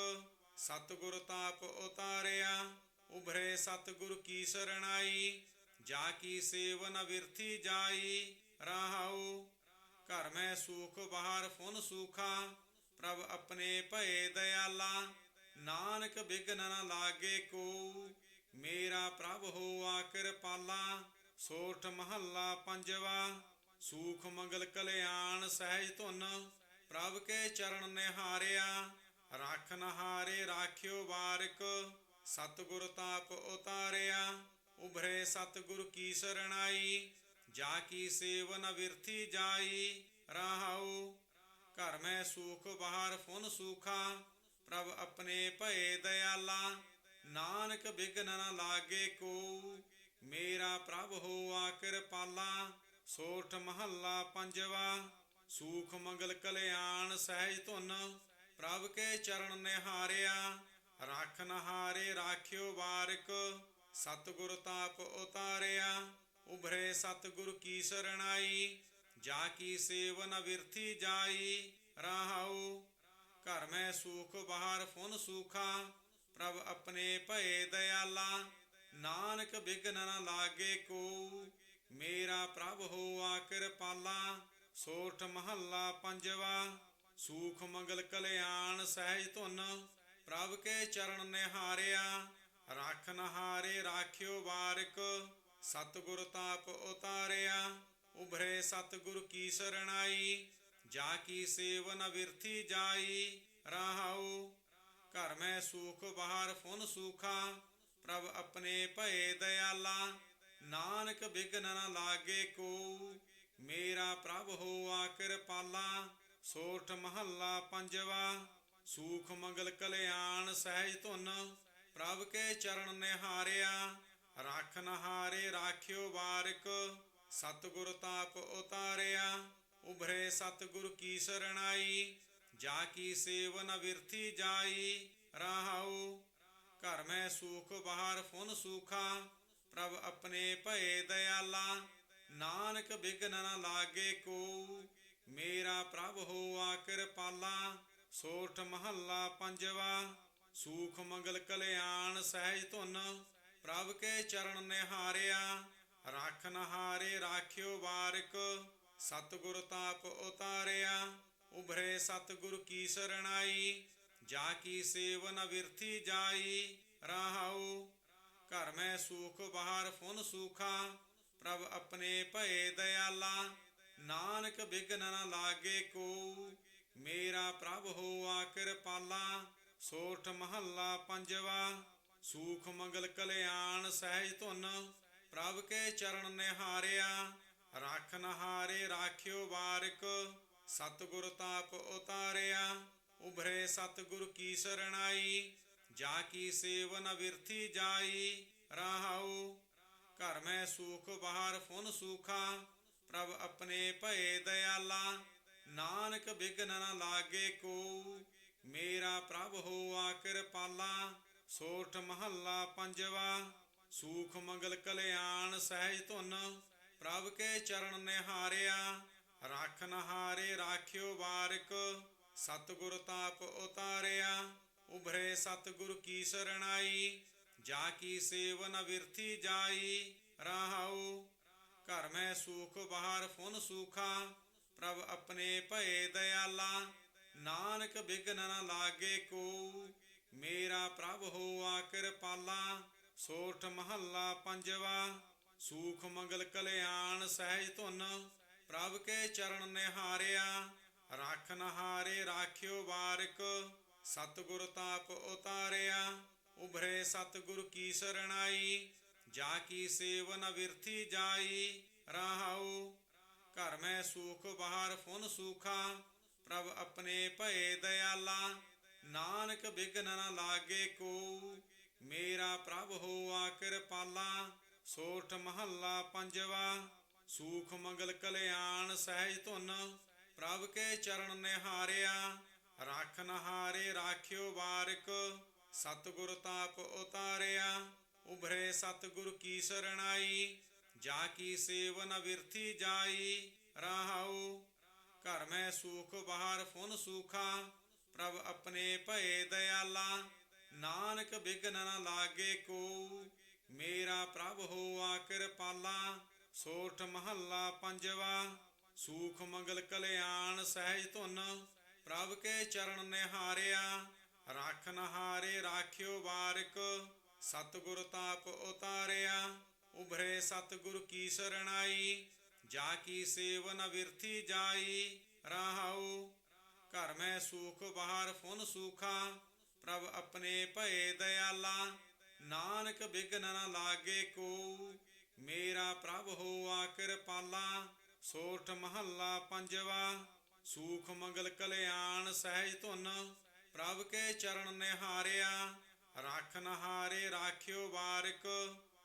ਸਤਿਗੁਰ ਤਾਪ ਉਤਾਰਿਆ। ਉਭਰੇ ਸਤਿਗੁਰ ਕੀ ਸਰਣਾਈ, ਜਾ ਕੀ ਸੇਵਨ ਬਿਰਥੀ ਜਾਈ। ਰਹਾਉ ਘਰ ਮੈਂ ਸੂਖ ਬਾਹਰ ਫੁਨ ਸੂਖਾ, ਪ੍ਰਭ ਆਪਣੇ ਭਏ ਦਇਆਲਾ। ਨਾਨਕ ਬਿਘਨ ਨ ਲਾਗੇ ਕੋ, ਮੇਰਾ ਪ੍ਰਭ ਹੋਆ ਕਿਰਪਾਲਾ। ਸੋਠ ਮਹੱਲਾ ਪੰਜਵਾ। ਸੂਖ ਮੰਗਲ ਕਲਿਆਣ ਸਹਿਜ ਧੁਨ, ਪ੍ਰਭ ਕੇ ਚਰਨ ਨਿਹਾਰਿਆ। ਰਾਖਨ ਹਾਰੇ ਰਾਖਿਓ ਵਾਰਿਕ, ਸਤਿਗੁਰ ਤਾਪ ਉਤਾਰਿਆ। ਉਭਰੇ ਸਤਿਗੁਰ ਕੀ ਸਰਣਾਈ, ਜਾ ਕੀ ਸੇਵਨ ਬਿਰਥੀ ਜਾਈ। ਰਹਾਉ ਘਰ ਮੈਂ ਸੂਖ ਬਾਹਰ ਫੁਨ ਸੂਖਾ, ਪ੍ਰਭ ਆਪਣੇ ਭਏ ਦਇਆਲਾ। ਨਾਨਕ ਬਿਘਨ ਨ ਲਾਗੇ ਕੋ, ਮੇਰਾ ਪ੍ਰਭ ਹੋਆ ਕਿਰਪਾਲਾ। ਸੋਠ ਮਹੱਲਾ ਪੰਜਵਾ। ਸੂਖ ਮੰਗਲ ਕਲਿਆਣ ਸਹਿਜ ਧੁਨ, ਪ੍ਰਭ ਕੇ ਚਰਨ ਨਿਹਾਰਿਆ। ਰਾਖਨ ਹਾਰੇ ਰਾਖਿਓ ਵਾਰਿਕ, ਸਤਿਗੁਰ ਤਾਪ ਉਤਾਰਿਆ। ਉਭਰੇ ਸਤਿਗੁਰ ਕੀ ਸਰਣਾਈ, ਜਾ ਕੀ ਸੇਵਨ ਬਿਰਥੀ ਜਾਈ। ਰਹਾਉ ਘਰ ਮੈਂ ਸੂਖ ਬਾਹਰ ਫੁਨ ਸੂਖਾ, ਪ੍ਰਭ ਆਪਣੇ ਭਏ ਦਇਆਲਾ। ਨਾਨਕ ਬਿਘਨ ਨ ਲਾਗੇ ਕੋ, ਮੇਰਾ ਪ੍ਰਭ ਹੋਆ ਕਿਰਪਾਲਾ। ਸੋਠ ਮਹੱਲਾ ਪੰਜਵਾ। ਸੂਖ ਮੰਗਲ ਕਲਿਆਣ ਸਹਿਜ ਧੁਨ, ਪ੍ਰਭ ਕੇ ਚਰਨ ਨਿਹਾਰਿਆ। ਰਾਖਨ ਹਾਰੇ ਰਾਖਿਓ ਵਾਰਿਕ, ਸਤਿਗੁਰ ਤਾਪ ਉਤਾਰਿਆ। ਉਭਰੇ ਸਤਿਗੁਰ ਕੀ ਸਰਣਾਈ, ਜਾ ਕੀ ਸੇਵਨ ਬਿਰਥੀ ਜਾਈ। ਰਹਾਉ ਘਰ ਮੈਂ ਸੂਖ ਬਾਹਰ ਫੁਨ ਸੂਖਾ, ਪ੍ਰਭ ਆਪਣੇ ਭਏ ਦਇਆਲਾ। ਨਾਨਕ ਬਿਘਨ ਨ ਲਾਗੇ ਕੋ, ਮੇਰਾ ਪ੍ਰਭ ਹੋਆ ਕਿਰਪਾਲਾ। ਸੋਠ ਮਹੱਲਾ ਪੰਜਵਾ। ਸੂਖ ਮੰਗਲ ਕਲਿਆਣ ਸਹਿਜ ਧੁਨ, ਪ੍ਰਭ ਕੇ ਚਰਨ ਨਿਹਾਰਿਆ। ਰਾਖਨ ਹਾਰੇ ਰਾਖਿਓ ਵਾਰਿਕ, ਸਤਿਗੁਰ ਤਾਪ ਉਤਾਰਿਆ। ਉਭਰੇ ਸਤਿਗੁਰ ਕੀ ਸਰਣਾਈ, ਜਾ ਕੀ ਸੇਵਨ ਬਿਰਥੀ ਜਾਈ। ਰਹਾਉ ਘਰ ਮੈਂ ਸੂਖ ਬਾਹਰ ਫੁਨ ਸੂਖਾ, ਪ੍ਰਭ ਆਪਣੇ ਭਏ ਦਇਆਲਾ। ਨਾਨਕ ਬਿਘਨ ਨ ਲਾਗੇ ਕੋ, ਮੇਰਾ ਪ੍ਰਭ ਹੋਆ ਕਿਰਪਾਲਾ। ਸੋਠ ਮਹੱਲਾ ਪੰਜਵਾ। ਸੂਖ ਮੰਗਲ ਕਲਿਆਣ ਸਹਿਜ ਧੁਨ, ਪ੍ਰਭ ਕੇ ਚਰਨ ਨਿਹਾਰਿਆ। ਰਾਖਨ ਹਾਰੇ ਰਾਖਿਓ ਵਾਰਿਕ, ਸਤਿਗੁਰ ਤਾਪ ਉਤਾਰਿਆ। ਉਭਰੇ ਸਤਿਗੁਰ ਕੀ ਸਰਣਾਈ, ਜਾ ਕੀ ਸੇਵਨ ਬਿਰਥੀ ਜਾਈ। ਰਹਾਉ ਘਰ ਮੈਂ ਸੂਖ ਬਾਹਰ ਫੁਨ ਸੂਖਾ, ਪ੍ਰਭ ਆਪਣੇ ਭਏ ਦਇਆਲਾ। ਨਾਨਕ ਬਿਘਨ ਨ ਲਾਗੇ ਕੋ, ਮੇਰਾ ਪ੍ਰਭ ਹੋਆ ਕਿਰਪਾਲਾ। ਸੋਠ ਮਹੱਲਾ ਪੰਜਵਾ। ਸੂਖ ਮੰਗਲ ਕਲਿਆਣ ਸਹਿਜ ਧੁਨ, ਪ੍ਰਭ ਕੇ ਚਰਨ ਨਿਹਾਰਿਆ। ਰਾਖਨ ਹਾਰੇ ਰਾਖਿਓ ਵਾਰਿਕ, ਸਤਿਗੁਰ ਤਾਪ ਉਤਾਰਿਆ। ਉਭਰੇ ਸਤਿਗੁਰ ਕੀ ਸਰਣਾਈ, ਜਾ ਕੀ ਸੇਵਨ ਬਿਰਥੀ ਜਾਈ। ਰਹਾਉ ਘਰ ਮੈਂ ਸੂਖ ਬਾਹਰ ਫੁਨ ਸੂਖਾ, ਪ੍ਰਭ ਆਪਣੇ ਭਏ ਦਇਆਲਾ। ਨਾਨਕ ਬਿਘਨ ਨ ਲਾਗੇ ਕੋ, ਮੇਰਾ ਪ੍ਰਭ ਹੋਆ ਕਿਰਪਾਲਾ। ਸੋਠ ਮਹੱਲਾ ਪੰਜਵਾ। ਸੂਖ ਮੰਗਲ ਕਲਿਆਣ ਸਹਿਜ ਧੁਨ, ਪ੍ਰਭ ਕੇ ਚਰਨ ਨਿਹਾਰਿਆ। ਰਾਖਨ ਹਾਰੇ ਰਾਖਿਓ ਵਾਰਿਕ, ਸਤਿਗੁਰ ਤਾਪ ਉਤਾਰਿਆ। ਉਭਰੇ ਸਤਿਗੁਰ ਕੀ ਸਰਣਾਈ, ਜਾ ਕੀ ਸੇਵਨ ਬਿਰਥੀ ਜਾਈ। ਰਹਾਉ ਘਰ ਮੈਂ ਸੂਖ ਬਾਹਰ ਫੁਨ ਸੂਖਾ, ਪ੍ਰਭ ਆਪਣੇ ਭਏ ਦਇਆਲਾ। ਨਾਨਕ ਬਿਘਨ ਨ ਲਾਗੇ ਕੋ, ਮੇਰਾ ਪ੍ਰਭ ਹੋਆ ਕਿਰਪਾਲਾ। ਸੋਠ ਮਹੱਲਾ ਪੰਜਵਾ। ਸੂਖ ਮੰਗਲ ਕਲਿਆਣ ਸਹਿਜ ਧੁਨ, ਪ੍ਰਭ ਕੇ ਚਰਨ ਨਿਹਾਰਿਆ। ਰਾਖਨ ਹਾਰੇ ਰਾਖਿਓ ਵਾਰਿਕ, ਸਤਿਗੁਰ ਤਾਪ ਉਤਾਰਿਆ। ਉਭਰੇ ਸਤਿਗੁਰ ਕੀ ਸਰਣਾਈ, ਜਾ ਕੀ ਸੇਵ ਨ ਵਿਰਥੀ ਜਾਈ। ਰਹਾਉ ਘਰ ਮੈਂ ਸੂਖ ਬਾਹਰ ਫੁਨ ਸੂਖਾ, ਪ੍ਰਭ ਆਪਣੇ ਭਏ ਦਇਆਲਾ। ਨਾਨਕ ਬਿਘਨ ਨ ਲਾਗੇ ਕੋ, ਮੇਰਾ ਪ੍ਰਭ ਹੋਆ ਕਿਰਪਾਲਾ। ਸੋਠ ਮਹੱਲਾ ਪੰਜਵਾ। ਸੂਖ ਮੰਗਲ ਕਲਿਆਣ ਸਹਿਜ ਧੁਨ, ਪ੍ਰਭ ਕੇ ਚਰਨ ਨਿਹਾਰਿਆ। ਰੱਖ ਨਹਾਰੇ ਰਾਖਿਓ ਬਾਰਿਕ, ਸਤਿਗੁਰ ਤਾਪ ਉਤਾਰਿਆ। ਉਭਰੇ ਸਤਿਗੁਰ ਕੀ ਸਰਣਾਈ, ਜਾ ਕੀ ਸੇਵ ਨ ਵਿਰਥੀ ਜਾਈ। ਰਹਾਉ ਘਰ ਮੈਂ ਸੂਖ ਬਾਹਰ ਫੁਨ ਸੂਖਾ, ਪ੍ਰਭ ਆਪਣੇ ਭਏ ਦਇਆਲਾ। ਨਾਨਕ ਬਿਘਨ ਨ ਲਾਗੇ ਕੋ, ਮੇਰਾ ਪ੍ਰਭ ਹੋਆ ਕਿਰਪਾਲਾ। ਸੋਠ ਮਹੱਲਾ ਪੰਜਵਾ। ਸੂਖ ਮੰਗਲ ਕਲਿਆਣ ਸਹਿਜ ਧੁਨ, ਪ੍ਰਭ ਕੇ ਚਰਨ ਨਿਹਾਰਿਆ। ਰੱਖ ਨਹਾਰੇ ਰਾਖਿਓ ਬਾਰਿਕ, ਸਤਿਗੁਰ ਤਾਪ ਉਤਾਰਿਆ। ਉਭਰੇ ਸਤਿਗੁਰ ਕੀ ਸਰਣਾਈ, ਜਾ ਕੀ ਸੇਵ ਨ ਵਿਰਥੀ ਜਾਈ। ਰਹਾਉ ਘਰ ਮੈਂ ਸੂਖ ਬਾਹਰ ਫੁਨ ਸੂਖਾ, ਪ੍ਰਭ ਆਪਣੇ ਭਏ ਦਇਆਲਾ। ਨਾਨਕ ਬਿਘਨ ਨ ਲਾਗੇ ਕੋ, ਮੇਰਾ ਪ੍ਰਭ ਹੋਆ ਕਿਰਪਾਲਾ। ਸੋਠ ਮਹੱਲਾ ਪੰਜਵਾ। ਸੂਖ ਮੰਗਲ ਕਲਿਆਣ ਸਹਿਜ ਧੁਨ, ਪ੍ਰਭ ਕੇ ਚਰਨ ਨਿਹਾਰਿਆ। ਰੱਖ ਨਹਾਰੇ ਰਾਖਿਓ ਬਾਰਿਕ,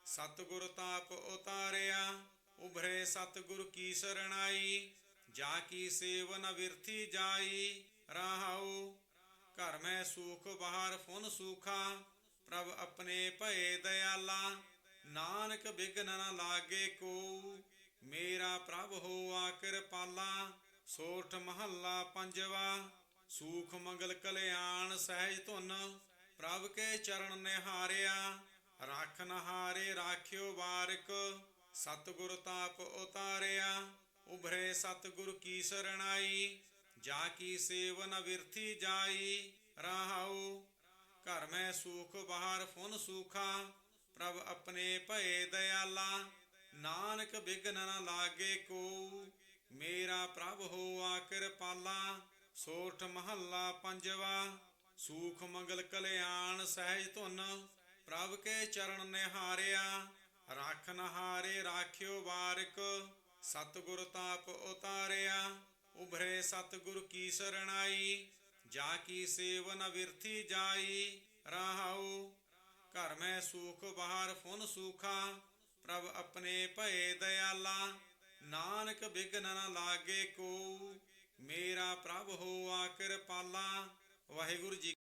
ਸਤਿਗੁਰ ਤਾਪ ਉਤਾਰਿਆ। ਉਭਰੇ ਸਤਿਗੁਰ ਕੀ ਸਰਣਾਈ, ਜਾ ਕੀ ਸੇਵ ਨ ਵਿਰਥੀ ਜਾਈ। ਰਹਾਉ ਘਰ ਮੈਂ ਸੂਖ ਬਾਹਰ ਫੁਨ ਸੂਖਾ, ਪ੍ਰਭ ਆਪਣੇ ਭਏ ਦਇਆਲਾ। ਨਾਨਕ ਬਿਘਨ ਨ ਲਾਗੇ ਕੋ, ਮੇਰਾ ਪ੍ਰਭ ਹੋਆ ਕਿਰਪਾਲਾ। ਸੋਠ ਮਹੱਲਾ ਪੰਜਵਾ। ਸੂਖ ਮੰਗਲ ਕਲਿਆਣ ਸਹਿਜ ਧੁਨ, ਪ੍ਰਭ ਕੇ ਚਰਨ ਨਿਹਾਰਿਆ। ਰੱਖ ਨਹਾਰੇ ਰਾਖਿਓ ਬਾਰਿਕ, ਸਤਿਗੁਰ ਤਾਪ ਉਤਾਰਿਆ। ਉਭਰੇ ਸਤਿਗੁਰ ਕੀ ਸਰਣਾਈ, ਜਾ ਕੀ ਸੇਵ ਨ ਵਿਰਥੀ ਜਾਈ। ਰਹਾਉ ਘਰ ਮੈਂ ਸੂਖ ਬਾਹਰ ਫੁਨ ਸੂਖਾ, ਪ੍ਰਭ ਆਪਣੇ ਭਏ ਦਇਆਲਾ। ਨਾਨਕ ਬਿਘਨ ਨ ਲਾਗੇ ਕੋ, ਮੇਰਾ ਪ੍ਰਭ ਹੋਆ ਕਿਰਪਾਲਾ। ਸੋਠ ਮਹੱਲਾ ਪੰਜਵਾ। ਸੂਖ ਮੰਗਲ ਕਲਿਆਣ ਸਹਿਜ ਧੁਨ, ਪ੍ਰਭ ਕੇ ਚਰਨ ਨਿਹਾਰਿਆ। ਰੱਖ ਨਹਾਰੇ ਰਾਖਿਓ ਬਾਰਿਕ, ਸਤਿਗੁਰ ਤਾਪ ਉਤਾਰਿਆ। ਉਭਰੇ ਸਤਿਗੁਰ ਕੀ ਸਰਣਾਈ, ਜਾ ਕੀ ਸੇਵ ਨ ਵਿਰਥੀ ਜਾਈ। ਰਹਾਉ ਘਰ ਮੈਂ ਸੂਖ ਬਾਹਰ ਫੁਨ ਸੂਖਾ, ਪ੍ਰਭ ਆਪਣੇ ਭਏ ਦਇਆਲਾ। ਨਾਨਕ ਬਿਘਨ ਨ ਲਾਗੇ ਕੋ, ਮੇਰਾ ਪ੍ਰਭ ਹੋਆ ਕਿਰਪਾਲਾ। ਵਾਹਿਗੁਰੂ ਜੀ।